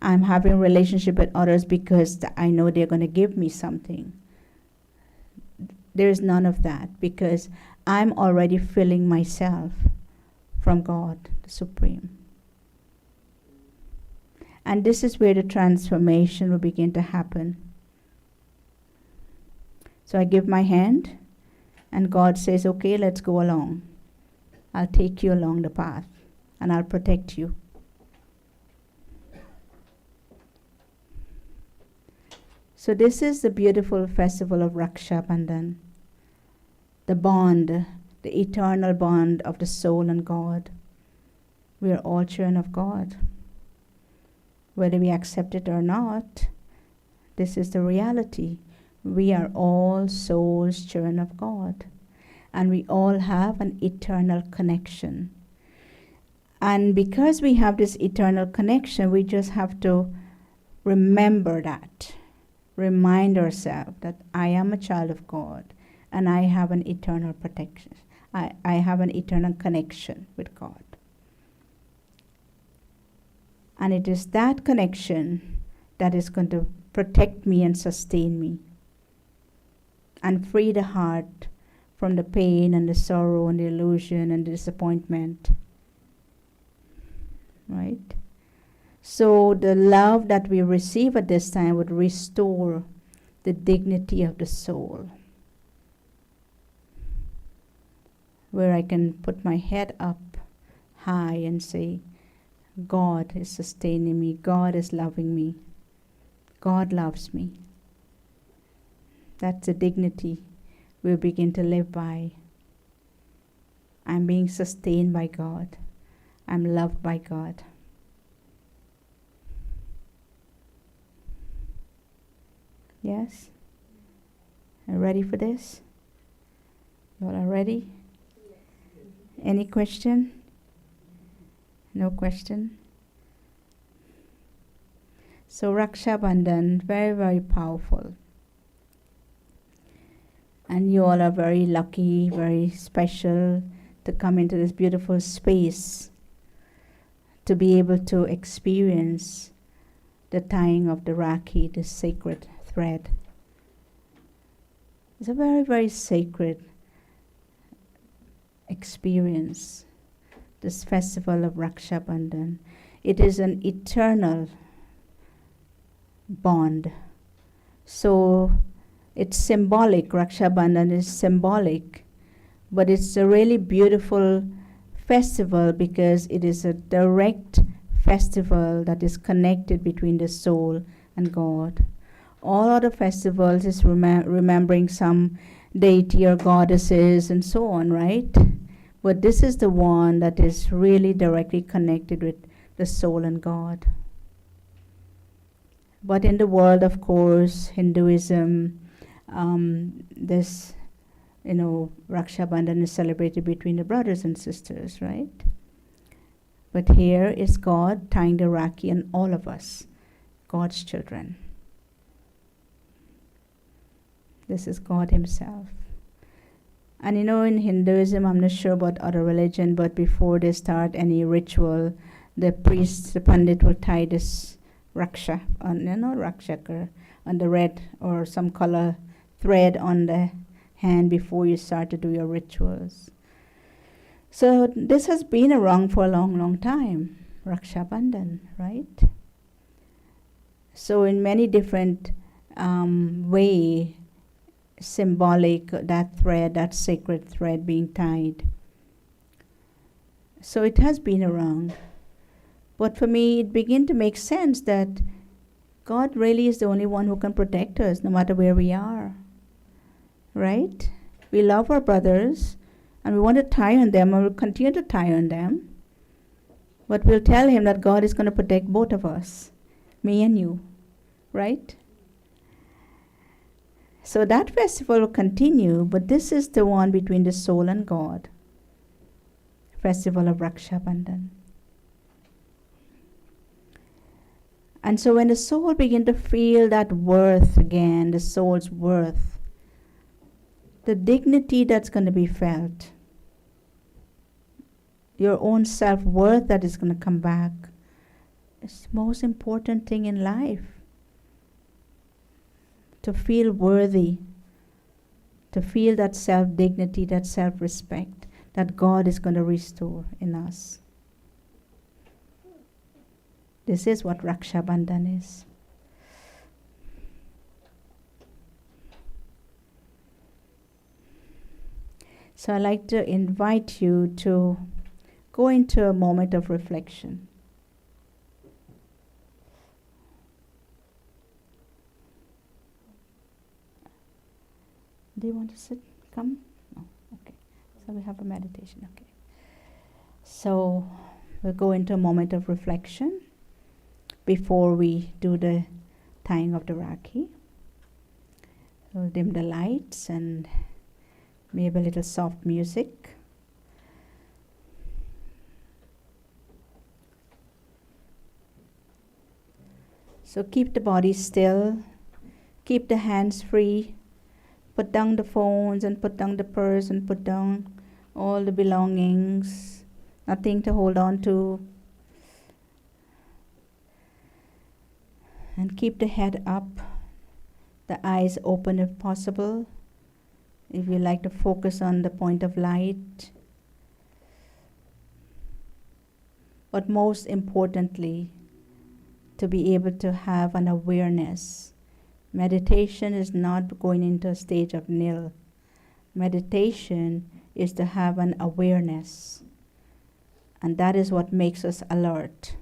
I'm having a relationship with others because I know they're going to give me something. There is none of that, because I'm already filling myself from God, the Supreme. And this is where the transformation will begin to happen. So I give my hand, and God says, okay, let's go along. I'll take you along the path, and I'll protect you. So this is the beautiful festival of Raksha Bandhan, the bond, the eternal bond of the soul and God. We are all children of God. Whether we accept it or not, this is the reality. We are all souls, children of God. And we all have an eternal connection. And because we have this eternal connection, we just have to remember that. Remind ourselves that I am a child of God and I have an eternal protection. I have an eternal connection with God. And it is that connection that is going to protect me and sustain me and free the heart from the pain and the sorrow and the illusion and the disappointment. Right? So the love that we receive at this time would restore the dignity of the soul, where I can put my head up high and say, God is sustaining me, God is loving me, God loves me. That's the dignity we'll begin to live by. I'm being sustained by God. I'm loved by God. Yes? Are you ready for this? You all are ready? Any question? No question? So Raksha Bandhan, very, very powerful. And you all are very lucky, very special to come into this beautiful space, to be able to experience the tying of the Rakhi, the sacred thread. It's a very, very sacred experience, this festival of Raksha Bandhan. It is an eternal bond. So it's symbolic. Raksha Bandhan is symbolic, but it's a really beautiful festival because it is a direct festival that is connected between the soul and God. All other festivals is remembering some deity or goddesses and so on, right? But this is the one that is really directly connected with the soul and God. But in the world, of course, Hinduism, this, Raksha Bandhan is celebrated between the brothers and sisters, right? But here is God tying the Rakhi on all of us, God's children. This is God Himself. And in Hinduism, I'm not sure about other religion, but before they start any ritual, the priest, the pandit will tie this raksha, rakshaka, on the red or some color thread on the hand before you start to do your rituals. So this has been around for a long, long time, Raksha Bandhan, right? So in many different way, symbolic, that thread, that sacred thread being tied. So it has been around. But for me, it began to make sense that God really is the only one who can protect us, no matter where we are. Right? We love our brothers, and we want to tie on them, and we'll continue to tie on them. But we'll tell Him that God is going to protect both of us, me and you. Right? So that festival will continue, but this is the one between the soul and God. festival of Raksha Bandhan. And so when the soul begins to feel that worth again, the soul's worth, the dignity that's going to be felt, your own self-worth that is going to come back, is the most important thing in life. To feel worthy, to feel that self-dignity, that self-respect that God is going to restore in us. This is what Raksha Bandhan is. So I'd like to invite you to go into a moment of reflection. Do you want to sit? Come? No. Okay. So we have a meditation. Okay. So we'll go into a moment of reflection before we do the tying of the Rakhi. We'll dim the lights and maybe a little soft music. So keep the body still, keep the hands free, put down the phones and put down the purse and put down all the belongings, nothing to hold on to. And keep the head up, the eyes open if possible. If you like to focus on the point of light. But most importantly, to be able to have an awareness. Meditation is not going into a stage of nil. Meditation is to have an awareness. And that is what makes us alert.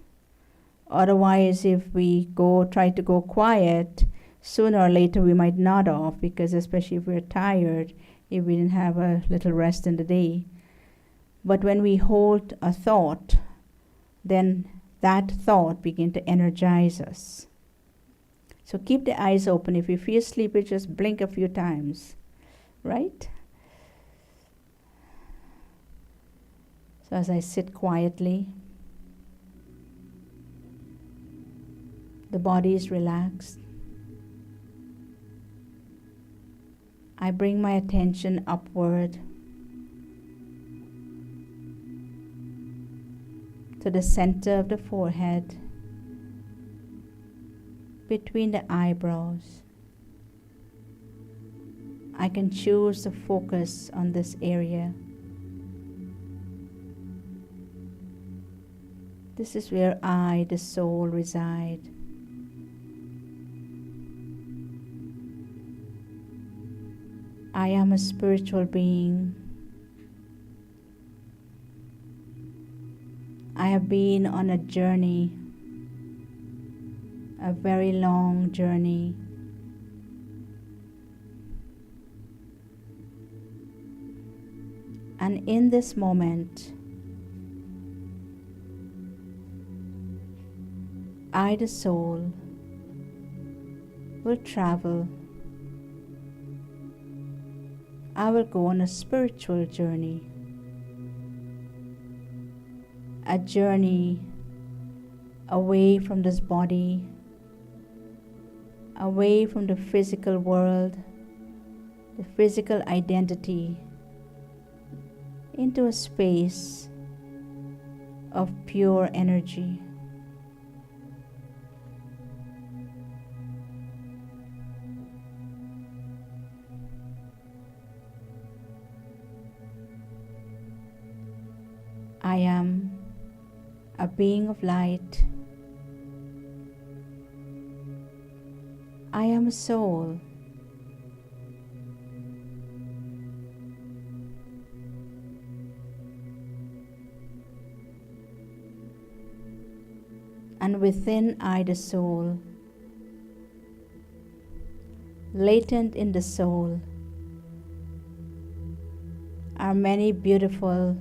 Otherwise, if we try to go quiet, sooner or later we might nod off, because especially if we're tired, if we didn't have a little rest in the day. But when we hold a thought, then that thought begins to energize us. So keep the eyes open. If you feel sleepy, just blink a few times, right? So as I sit quietly, the body is relaxed. I bring my attention upward to the center of the forehead, between the eyebrows. I can choose to focus on this area. This is where I, the soul, reside. I am a spiritual being. I have been on a journey, a very long journey. And in this moment, I, the soul, will travel. I will go on a spiritual journey. A journey away from this body, away from the physical world, the physical identity, into a space of pure energy. I am a being of light. I am a soul. And within I, the soul, latent in the soul, are many beautiful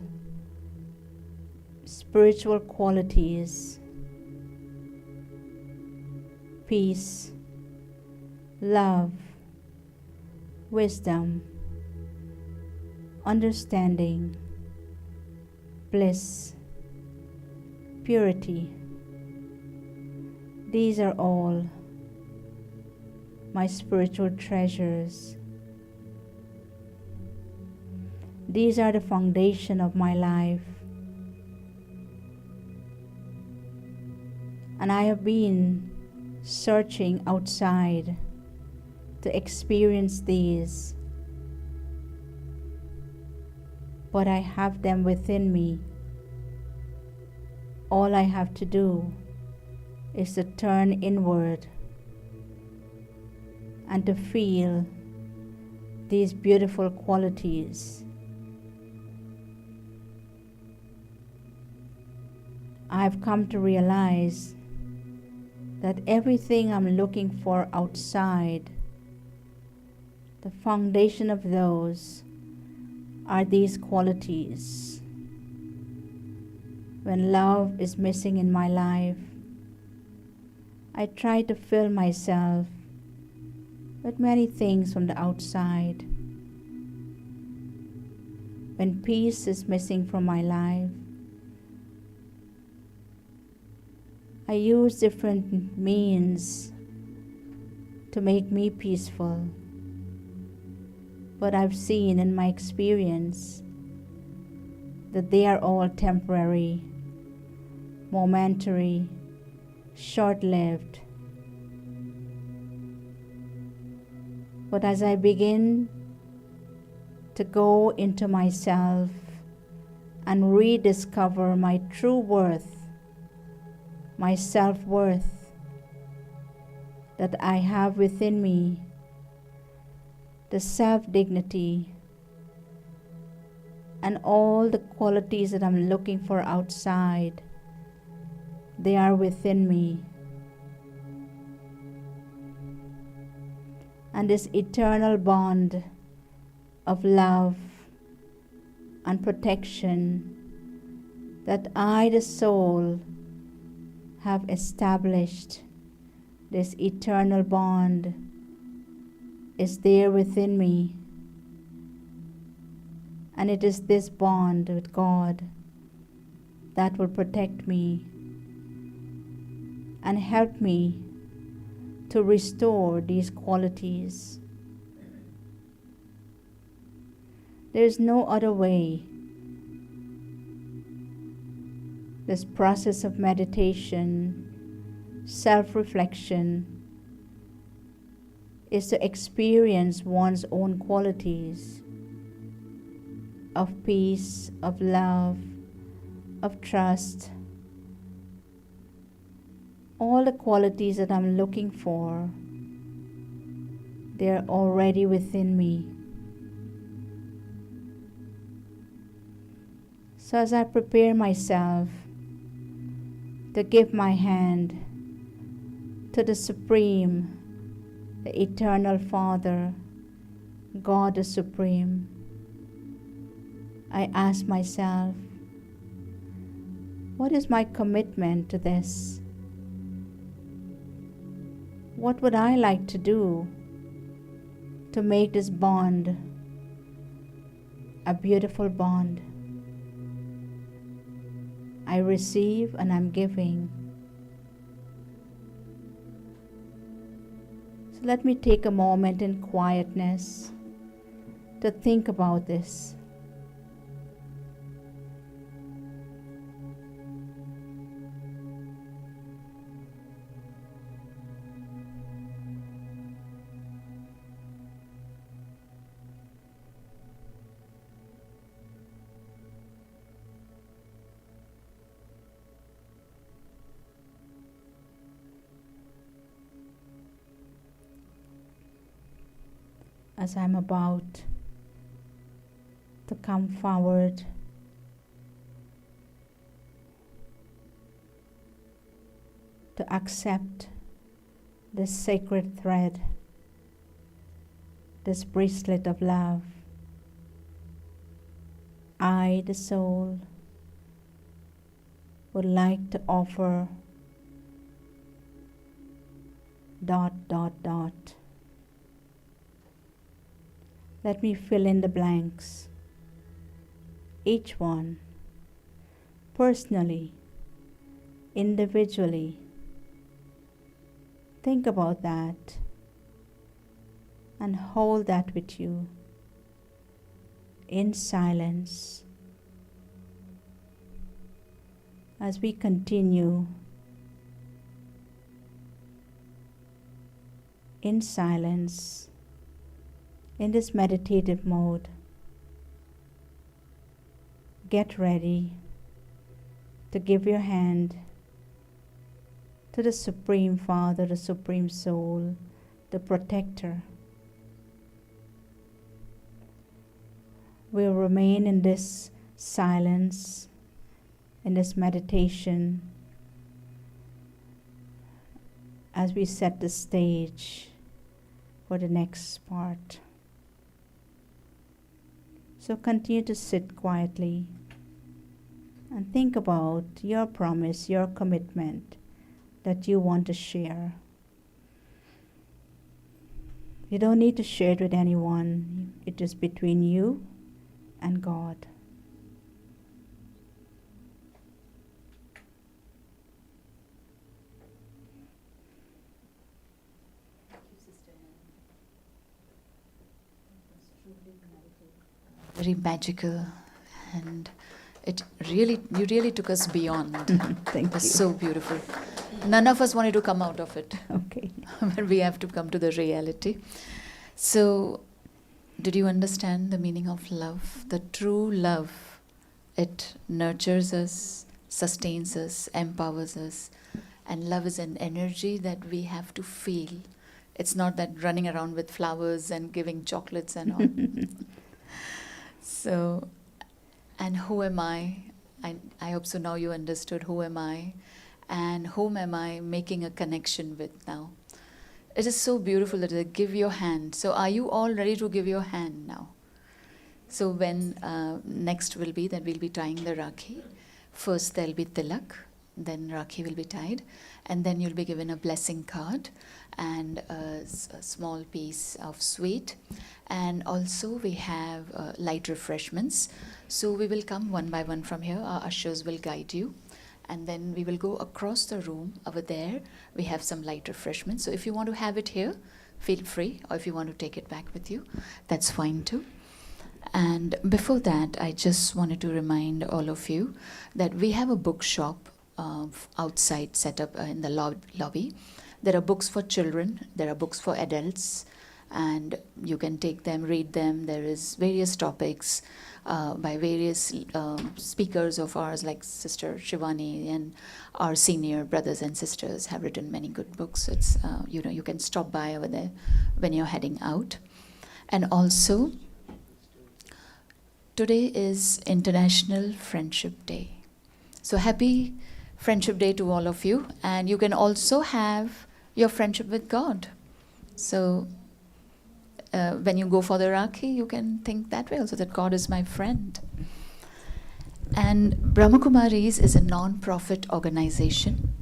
spiritual qualities: peace, love, wisdom, understanding, bliss, purity. These are all my spiritual treasures. These are the foundation of my life. And I have been searching outside to experience these, but I have them within me. All I have to do is to turn inward and to feel these beautiful qualities. I've come to realize that everything I'm looking for outside, the foundation of those are these qualities. When love is missing in my life, I try to fill myself with many things from the outside. When peace is missing from my life, I use different means to make me peaceful. But I've seen in my experience that they are all temporary, momentary, short-lived. But as I begin to go into myself and rediscover my true worth, my self-worth that I have within me, the self-dignity, and all the qualities that I'm looking for outside, they are within me. And this eternal bond of love and protection that I, the soul, have established, this eternal bond is there within me. And it is this bond with God that will protect me and help me to restore these qualities. There is no other way. This process of meditation, self-reflection, is to experience one's own qualities of peace, of love, of trust. All the qualities that I'm looking for, they're already within me. So as I prepare myself to give my hand to the Supreme, the Eternal Father, God the Supreme, I ask myself, what is my commitment to this? What would I like to do to make this bond a beautiful bond? I receive and I'm giving. So let me take a moment in quietness to think about this. As I'm about to come forward, to accept this sacred thread, this bracelet of love, I, the soul, would like to offer ... Let me fill in the blanks, each one personally, individually. Think about that and hold that with you in silence as we continue in silence in this meditative mode. Get ready to give your hand to the Supreme Father, the Supreme Soul, the Protector. We'll remain in this silence, in this meditation, as we set the stage for the next part. So continue to sit quietly and think about your promise, your commitment that you want to share. You don't need to share it with anyone. It is between you and God. Very magical, and you really took us beyond. Thank It was you. so beautiful. None of us wanted to come out of it, Okay. but we have to come to the reality. So, did you understand the meaning of love? The true love, it nurtures us, sustains us, empowers us, and love is an energy that we have to feel. It's not that running around with flowers and giving chocolates and all. So, and who am I? I hope so now you understood who am I and whom am I making a connection with now. It is so beautiful that they give your hand. So are you all ready to give your hand now? So when next will be that we'll be tying the Rakhi. First there'll be tilak, then Rakhi will be tied, and then you'll be given a blessing card and a small piece of sweet. And also we have light refreshments. So we will come one by one from here. Our ushers will guide you. And then we will go across the room. Over there, we have some light refreshments. So if you want to have it here, feel free. Or if you want to take it back with you, that's fine too. And before that, I just wanted to remind all of you that we have a bookshop outside set up in the lobby. There are books for children, there are books for adults, and you can take them, read them. There is various topics by various speakers of ours, like Sister Shivani, and our senior brothers and sisters have written many good books. It's you can stop by over there when you're heading out. And also, today is International Friendship Day. So happy Friendship Day to all of you. And you can also have your friendship with God. So when you go for the Rakhi, you can think that way also, that God is my friend. And Brahmakumaris is a non-profit organization,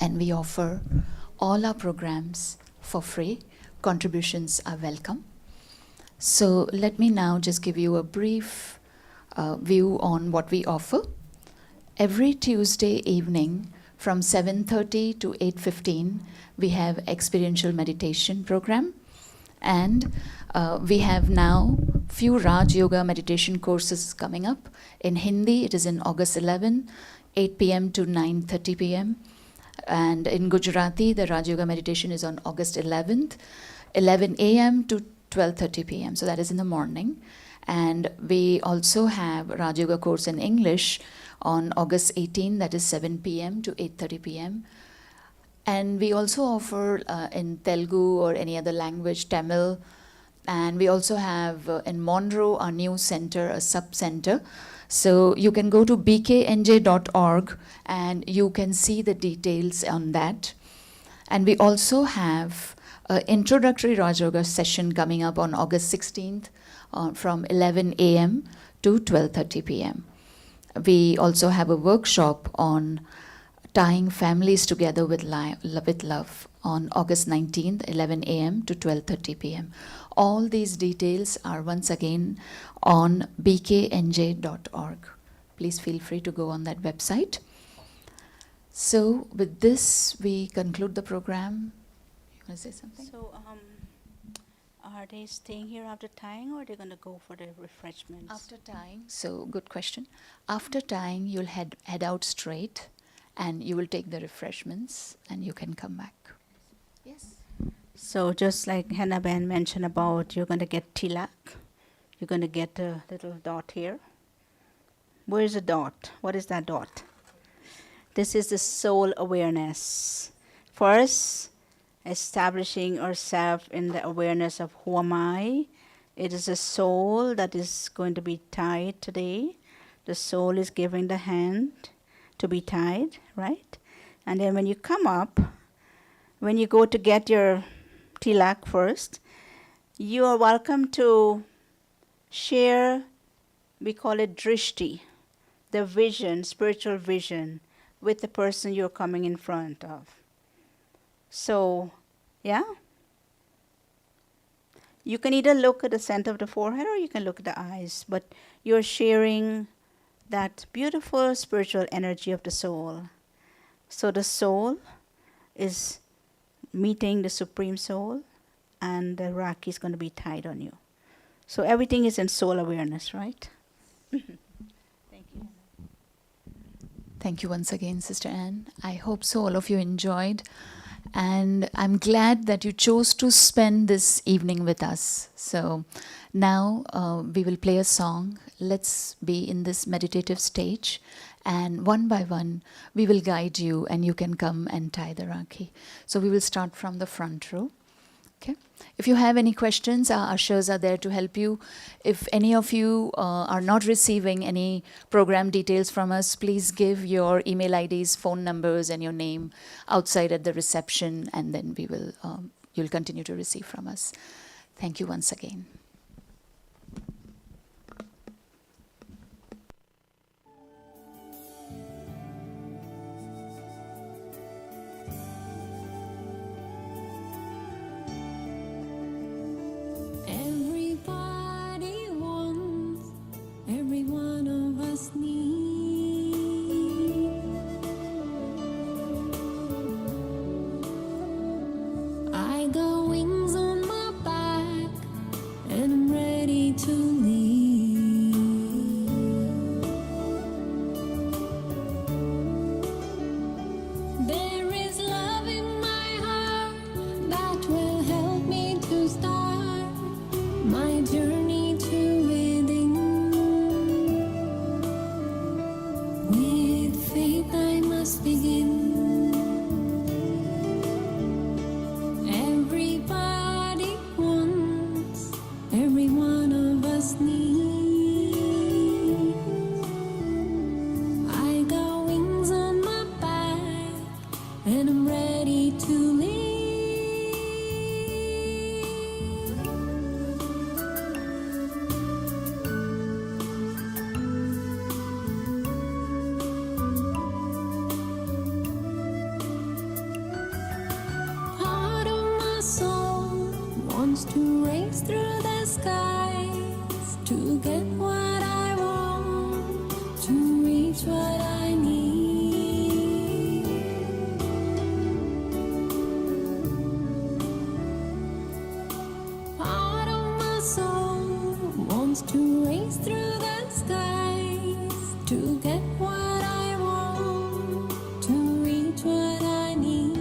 and we offer all our programs for free. Contributions are welcome. So let me now just give you a brief view on what we offer. Every Tuesday evening from 7:30 to 8:15, we have experiential meditation program. And we have now few Raj Yoga meditation courses coming up. In Hindi, it is in August 11, 8 p.m. to 9:30 p.m. And in Gujarati, the Raj Yoga meditation is on August 11th, 11 a.m. to 12:30 p.m. So that is in the morning. And we also have Raj Yoga course in English on August 18, that is 7 p.m. to 8:30 p.m. And we also offer in Telugu or any other language, Tamil. And we also have in Monroe, our new center, a sub-center. So you can go to bknj.org and you can see the details on that. And we also have an introductory Raj Yoga session coming up on August 16th from 11 a.m. to 12:30 p.m. We also have a workshop on tying families together with love on August 19th, 11 a.m. to 12:30 p.m. All these details are once again on bknj.org. please feel free to go on that website. So with this, we conclude the program. You want to say something? So, are they staying here after tying, or are they going to go for the refreshments? After tying, so good question. After tying, you'll head out straight, and you will take the refreshments, and you can come back. Yes. So just like Hannah Ben mentioned about, you're going to get tilak. You're going to get a little dot here. Where is the dot? What is that dot? This is the soul awareness. First, establishing ourselves in the awareness of who am I. It is a soul that is going to be tied today. The soul is giving the hand to be tied, right? And then when you come up, when you go to get your tilak first, you are welcome to share, we call it drishti, the vision, spiritual vision, with the person you're coming in front of. So, yeah? You can either look at the center of the forehead or you can look at the eyes, but you're sharing that beautiful spiritual energy of the soul. So the soul is meeting the Supreme Soul, and the Rakhi is going to be tied on you. So everything is in soul awareness, right? Thank you. Thank you once again, Sister Anne. I hope so all of you enjoyed. And I'm glad that you chose to spend this evening with us. So now we will play a song. Let's be in this meditative stage. And one by one, we will guide you and you can come and tie the Rakhi. So we will start from the front row. Okay. If you have any questions, our ushers are there to help you. If any of you are not receiving any program details from us, please give your email IDs, phone numbers, and your name outside at the reception, and then we will you'll continue to receive from us. Thank you once again. Everybody wants, every one of us needs. I got wings on my back, and I'm ready to leave. There is love in my heart that will help me to start my journey to within. With faith I must begin. Everybody wants, every one of us needs. I got wings on my back, and I'm ready to leave. Part of my soul wants to race through the skies to get what I want, to reach what I need. Part of my soul wants to race through the skies to get what I want, to reach what I need.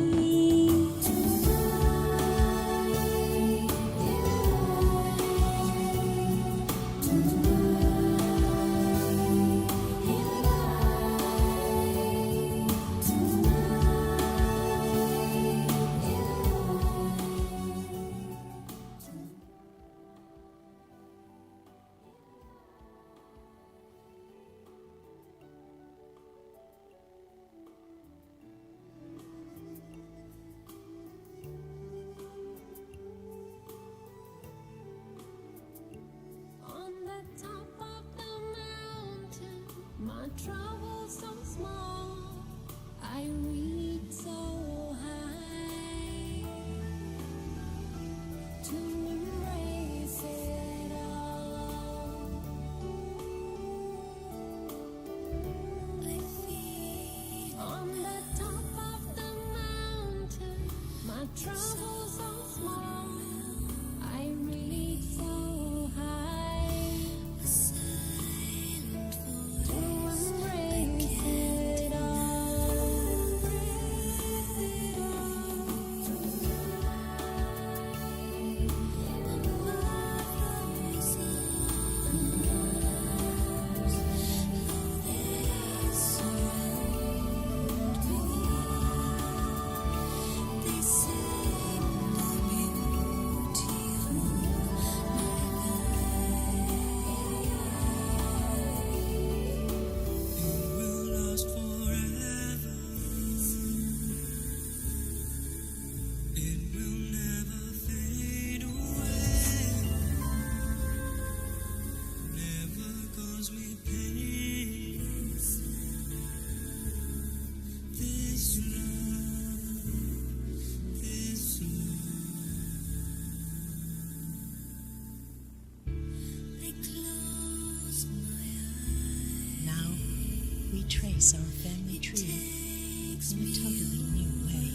On the top of the mountain, my troubles so small, I reach so high to embrace it all. troubles are small, I reach so high to embrace it all. Now we trace our family tree in a totally new way.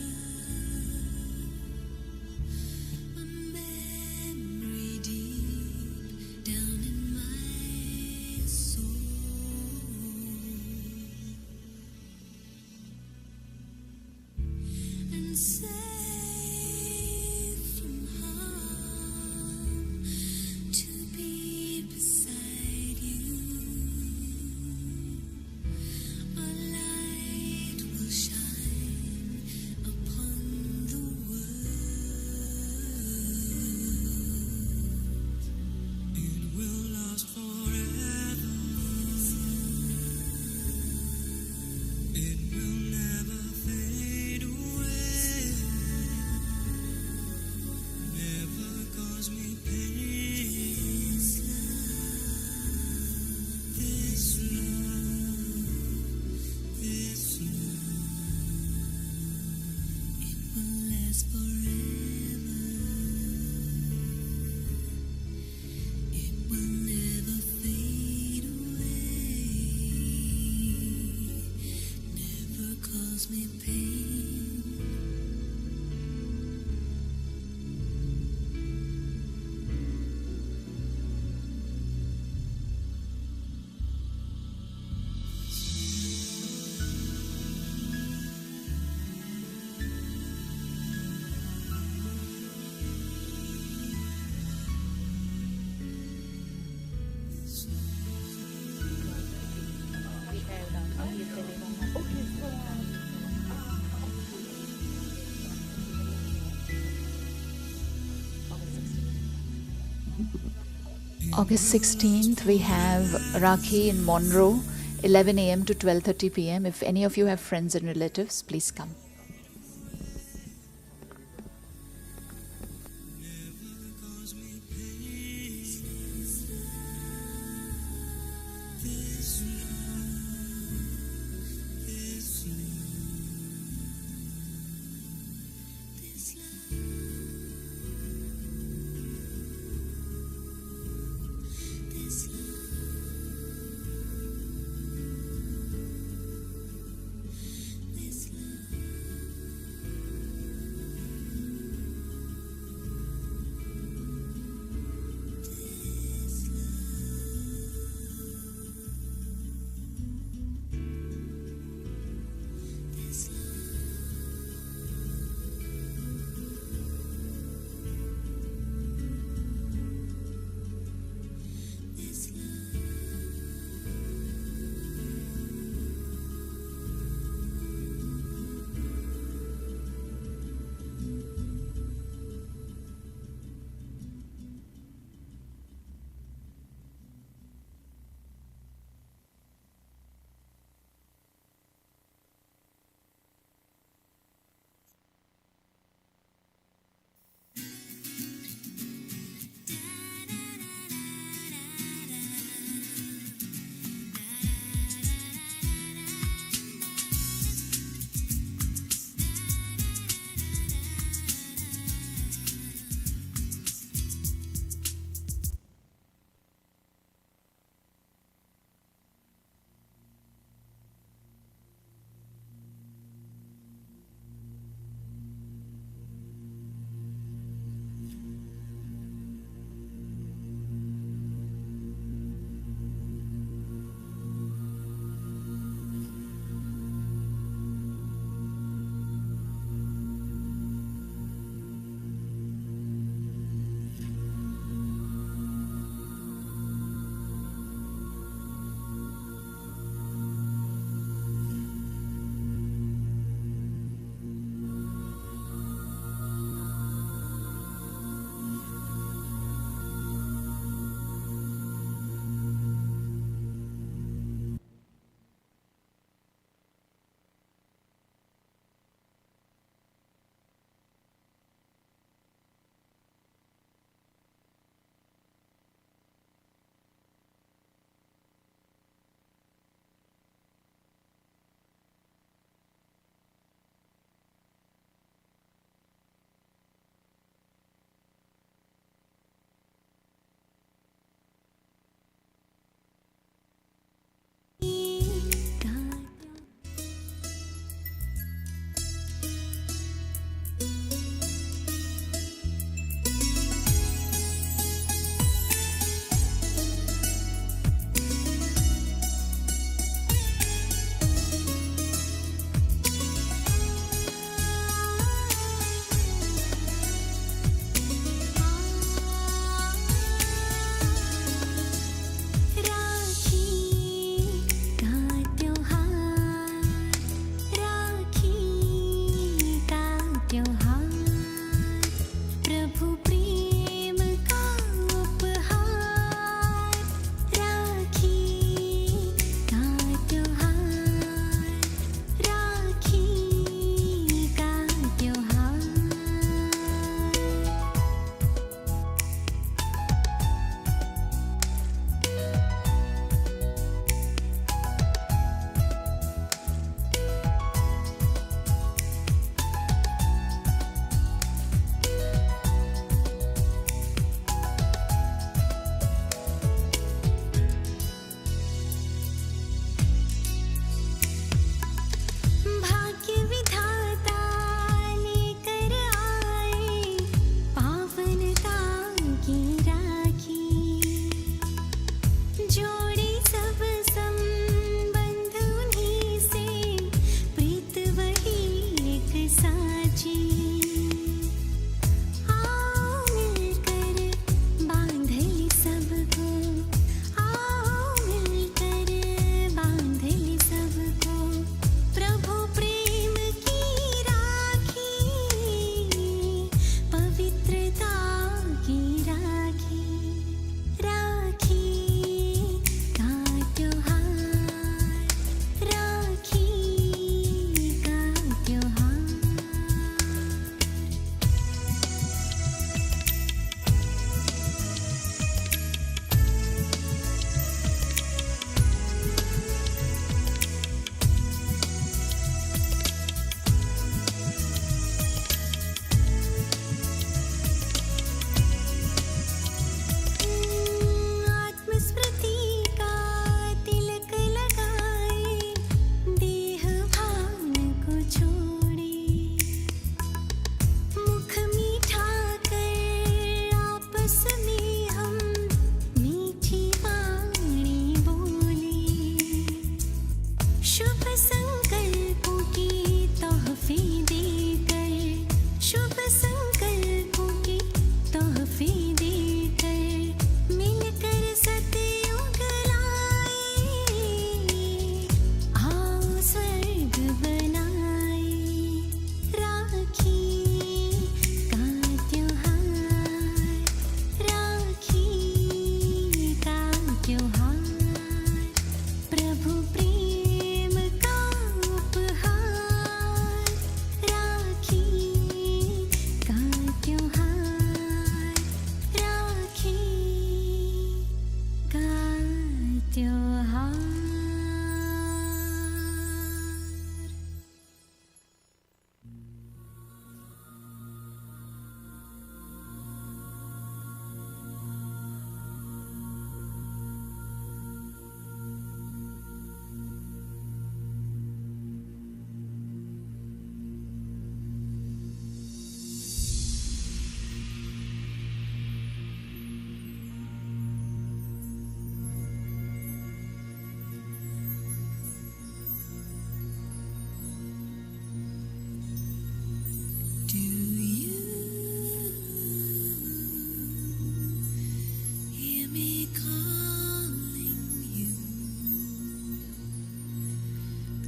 Safe from harm, to be beside you. A light will shine upon the world. It will last forever. It will never fade away. Never cause me pain. This love, this love, it will last forever. It will never fade away. Never cause me pain. August 16th, we have Rakhi in Monroe, 11 a.m. to 12:30 p.m. If any of you have friends and relatives, please come. This love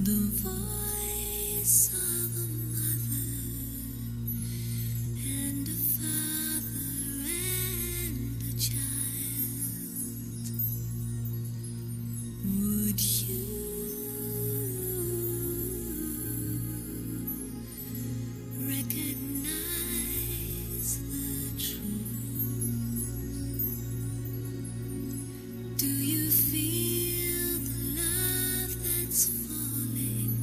The voice of a mother and a father and a child. Would you recognize the truth? Do you feel the love that's falling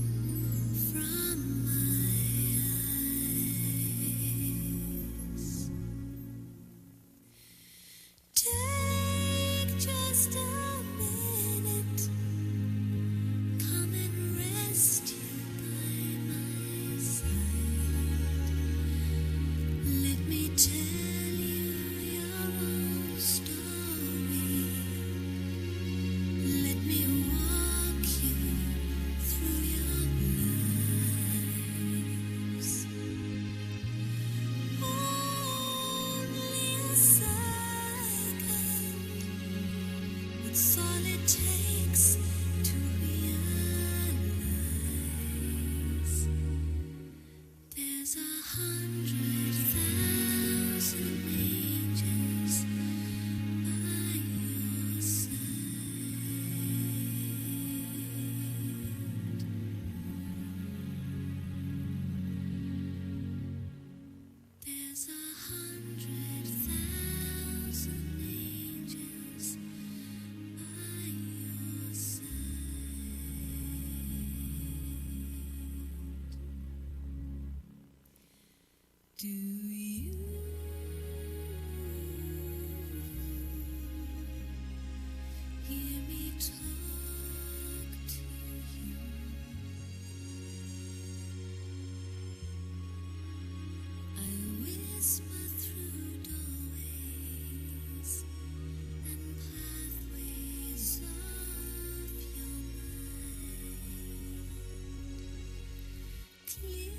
from my eyes? Take just a minute, come and rest here by my side. Let me tell you your own story. Let me walk you through your lives. Only a second, it's all it takes to realize there's 100,000 angels by your side. There's 100,000 angels by your side. Do you hear me talk to you? I whisper through doorways and pathways of your mind. Clear.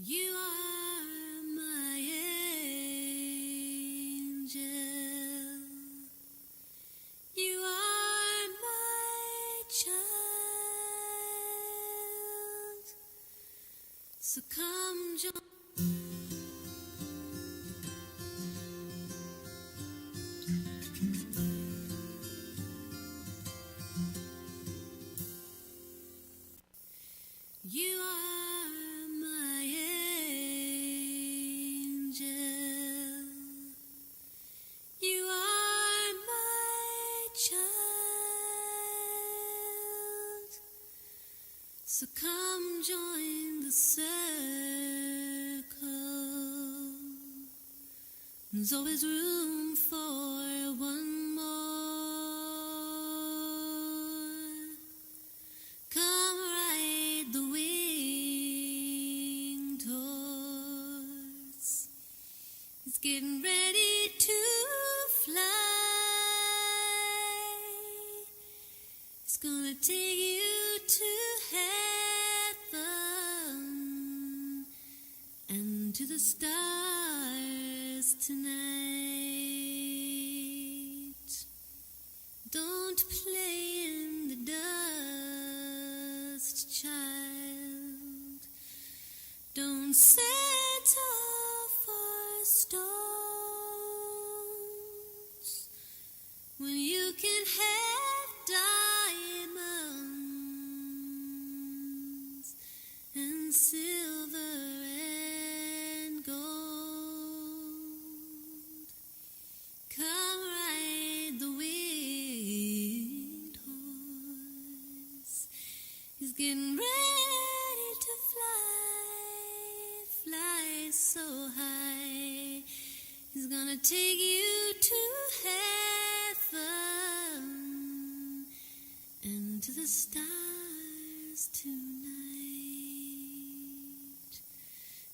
You are my angel. You are my child. So come join. You are my angel. You are my child. So come join the circle. There's always room for one more. Come ride the winged horse. It's getting ready to fly. It's gonna take you to heaven and to the stars tonight. Don't play in the dust, child. Don't settle for stones when you can have diamonds. silver and gold. Come ride the winged horse. He's getting ready to fly, fly so high. He's gonna take you to heaven and to the stars tonight.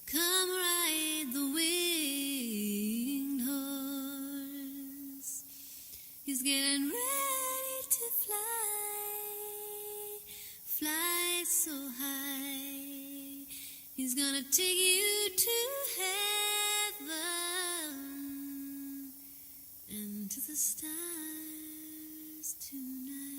Come ride the winged horse. He's getting ready to fly, fly so high. He's gonna take you to heaven and to the stars tonight.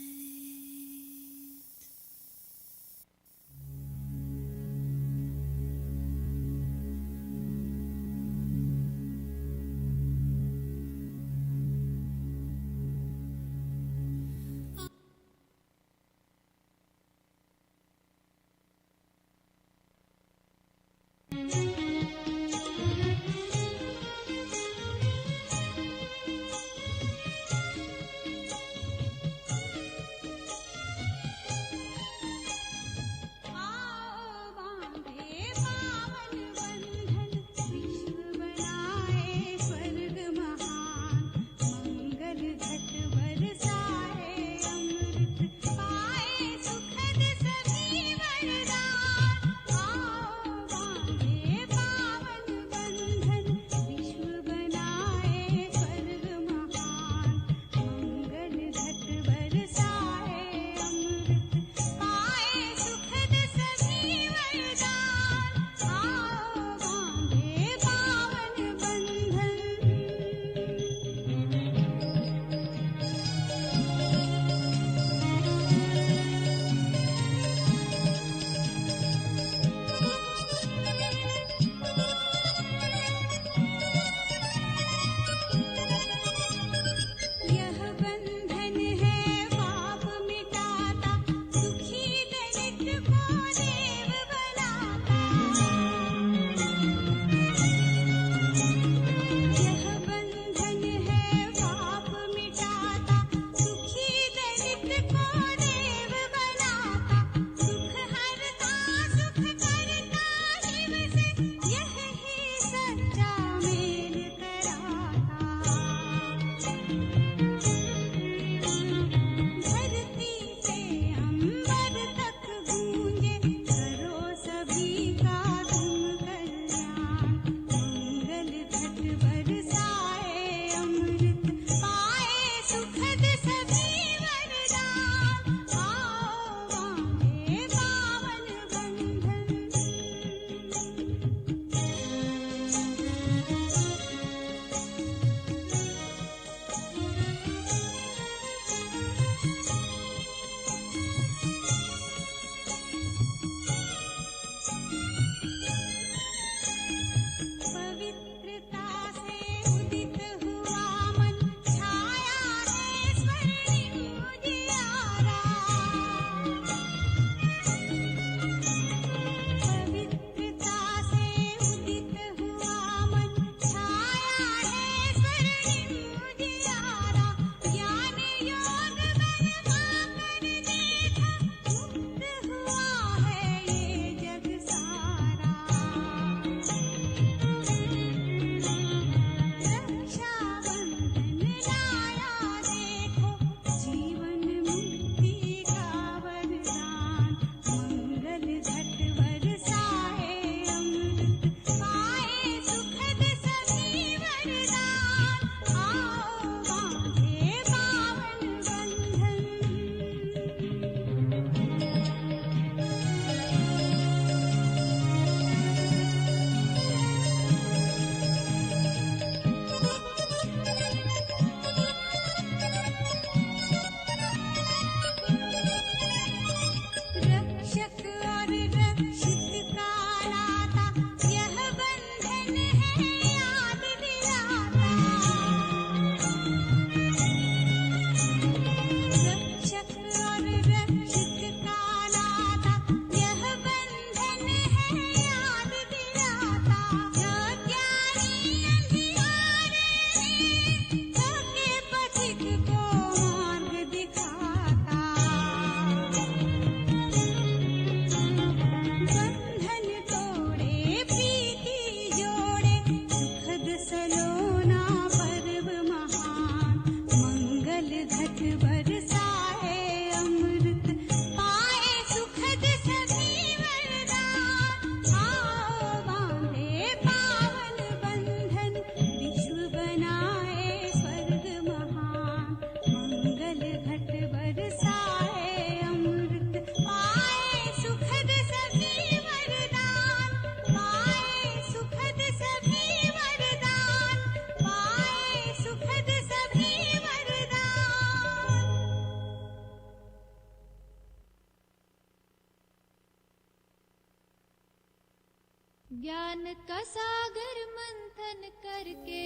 ज्ञान का सागर मंथन करके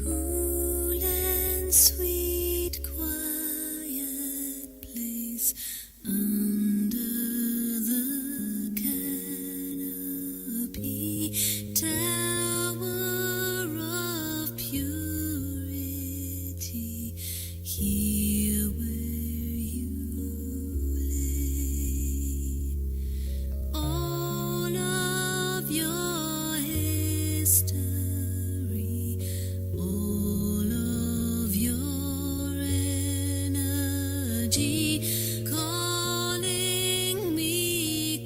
Cool and sweet, quiet place under the canopy, tower of purity, here where you lay. All of your history, all of your energy, calling me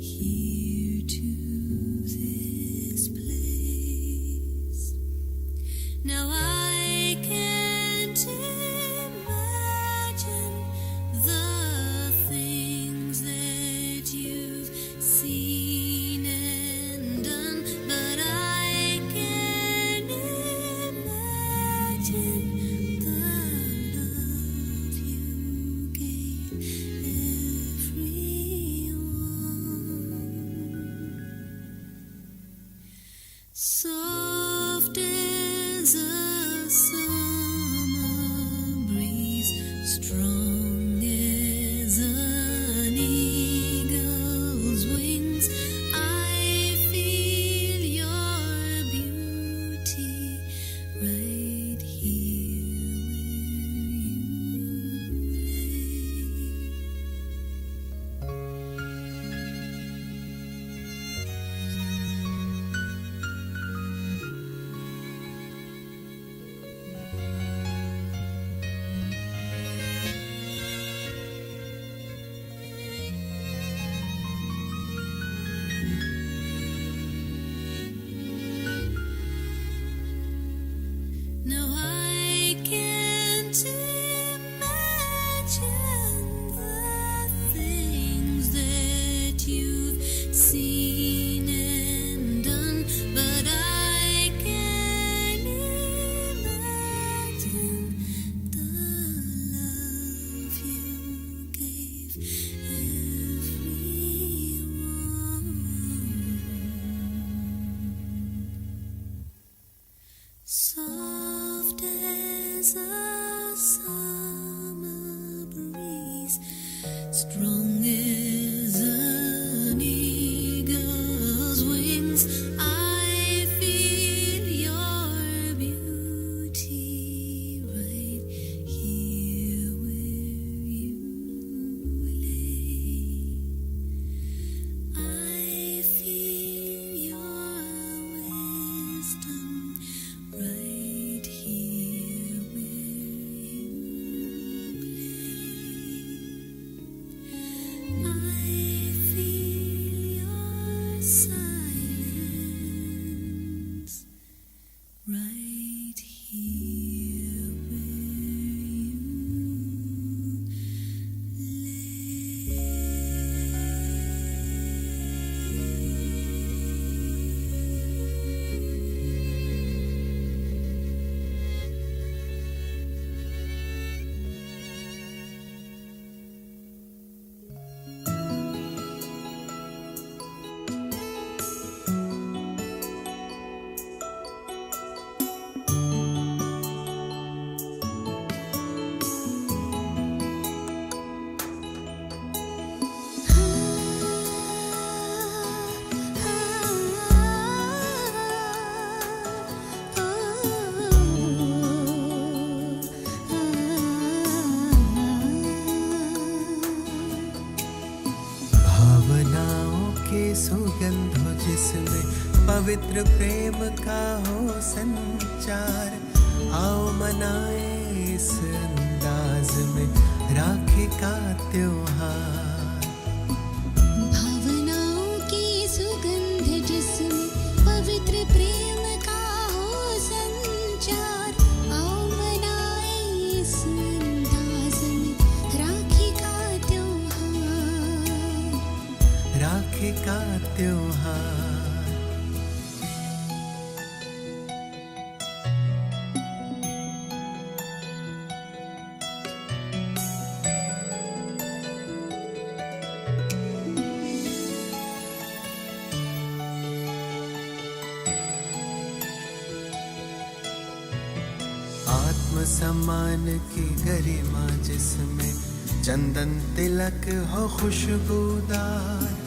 here to this place. Now I can't imagine the things that you've seen and done, but I can imagine the love you gave everyone. Soft as a summer breeze, strong as an eagle's wings, I feel your beauty right here where you Now I can't imagine the things that you've seen and done, but I can imagine the love you gave everyone. Soft as a summer breeze, strong as an eagle's wings, I feel your beauty right here where you lay. I feel your wisdom right here where you lay. I feel your silence right here where भावनाओं के सुगंध हो जिसमें पवित्र प्रेम का हो संचार, आओ मनाए इस अंदाज में राखी का त्योहार। भावनाओं की सुगंध जिसमें पवित्र राखी का त्योहार। आत्म सम्मान की गरिमा जिसमें चंदन तिलक हो खुशबूदार,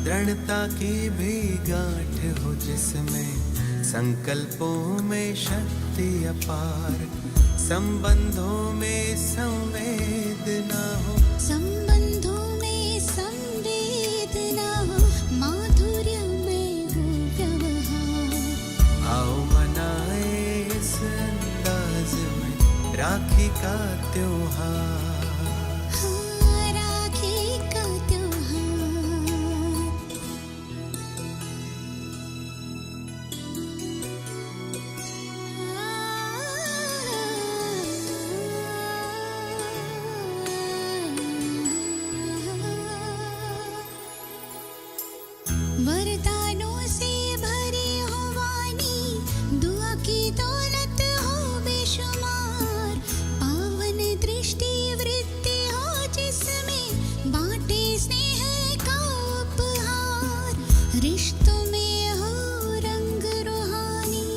दृढ़ता की भी गांठ हो जिसमें संकल्पों में शक्ति अपार, संबंधों में संवेदना हो, संबंधों में संवेदना हो, माधुर्य में हो व्यवहार। आओ मनाए इस अंदाज में राखी का त्योहार। हाँ, राखी का त्योहार। वरदानों से भरी हो वाणी, दुआ की दौलत हो बेशुमार, पावन दृष्टि वृत्ति हो जिसमें बांटे स्नेह का उपहार, रिश्तों में हो रंग रूहानी,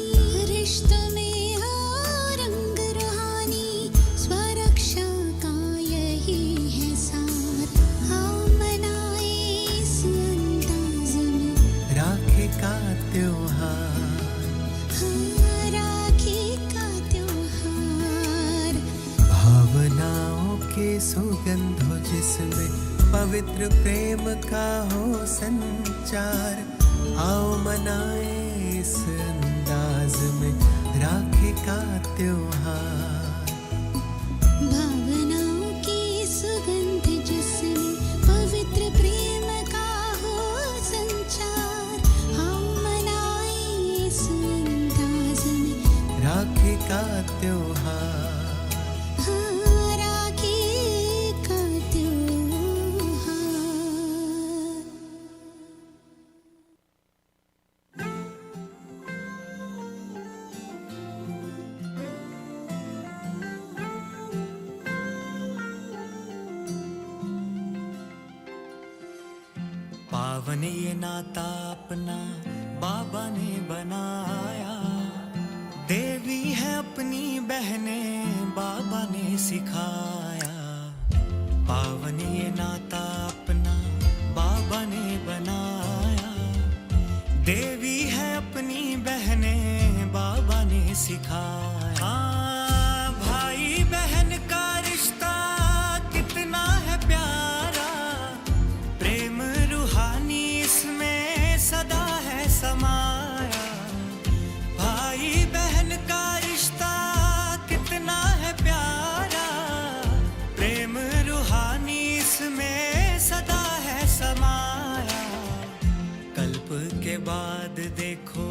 रिश्तों में हो रंग रूहानी, स्वरक्षा का यही है सार। आओ मनाए इस अंदाज में राखी का त्योहार। हाँ, राखी का त्योहार। भावनाओं के सुगंध हो जिसमें पवित्र प्रेम का हो संचार, आओ मनाए इस अंदाज में राखी का त्योहार। भावनाओं की सुगंध जिसमें पवित्र प्रेम का हो संचार, आओ मनाए इस अंदाज में राखी का त्योहार। हाँ, राखी का त्योहार। पावन ये नाता अपना बाबा ने बनाया, देवी है अपनी बहनें बाबा ने सिखाया। पावन ये नाता अपना बाबा ने बनाया, देवी है अपनी बहनें बाबा ने सिखाया। हाँ, भाई बहन का रिश्ता कितना है प्यारा, प्रेम रूहानी इसमें सदा है समाया। भाई बहन का रिश्ता कितना है प्यारा, प्रेम रूहानी इसमें सदा है समाया। कल्प के बाद देखो,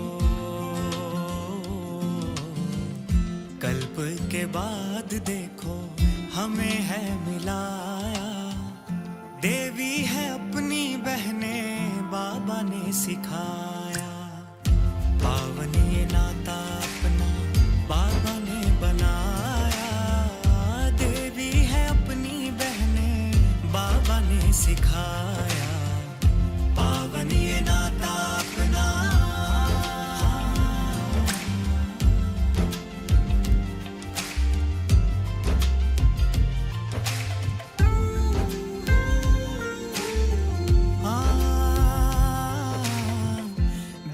कल्प के बाद देखो हमें है मिलाया, देवी है अपनी बहनें बाबा ने सिखाया। पावन ये नाता अपना बाबा ने बनाया, देवी है अपनी बहनें बाबा ने सिखाया। पावन ये नाता अपना।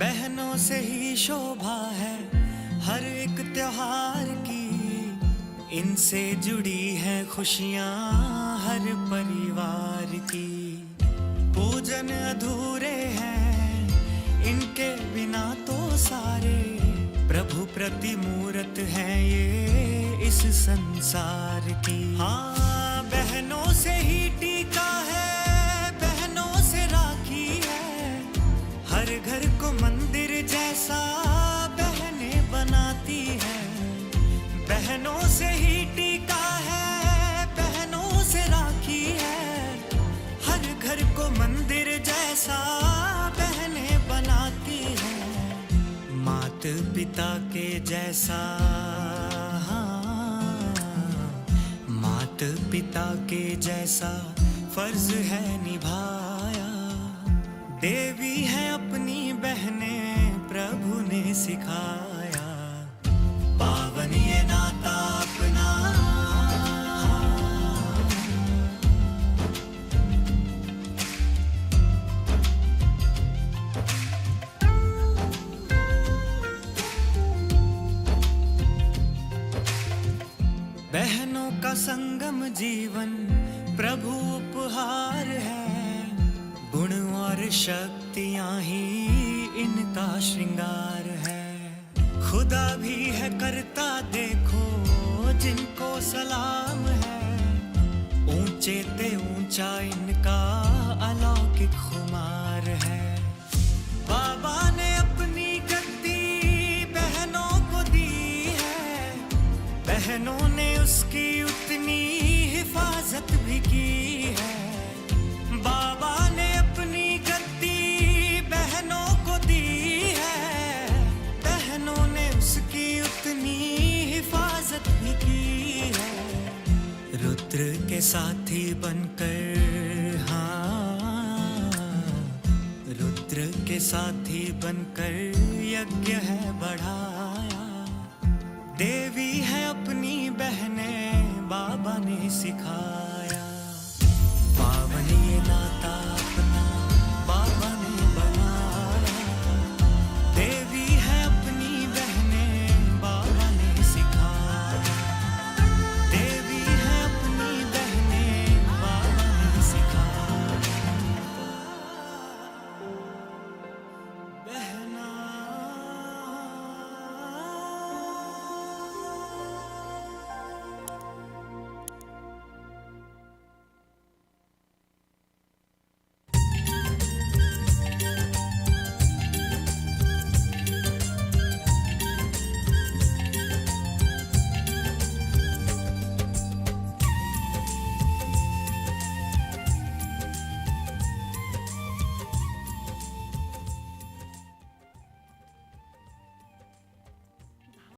बहनों से ही शोभा है हर एक त्योहार की, इनसे जुड़ी है खुशियाँ हर परिवार की। पूजन अधूरे हैं इनके बिना तो सारे, प्रभु प्रतिमूर्त है ये इस संसार की। हाँ, बहनों से ही टीका है, बहनों से राखी है, हर घर को मंदिर जैसा बहनें बनाती हैं। बहनों से ही टीका है, बहनों से राखी है, हर घर को मंदिर जैसा पिता के जैसा, मात पिता के जैसा फर्ज है निभाया। देवी है अपनी बहनें प्रभु ने सिखाया। पावन ये नाता अपना, बहनों का संगम जीवन प्रभु उपहार है। गुण और शक्तियां ही इनका श्रृंगार है। खुदा भी है करता देखो जिनको सलाम है। ऊंचे ते ऊंचा इनका अलौकिक खुमार है। बाबा ने अपनी गद्दी बहनों को दी है। बहनों ने उसकी उतनी हिफाजत भी की है। बाबा ने अपनी गद्दी बहनों को दी है। बहनों ने उसकी उतनी हिफाजत भी की है। रुद्र के साथी बनकर, हाँ, रुद्र के साथी बनकर यज्ञ है बढ़ाया। देवी है अपनी बहनें बाबा ने सिखाया। पावन ये नाता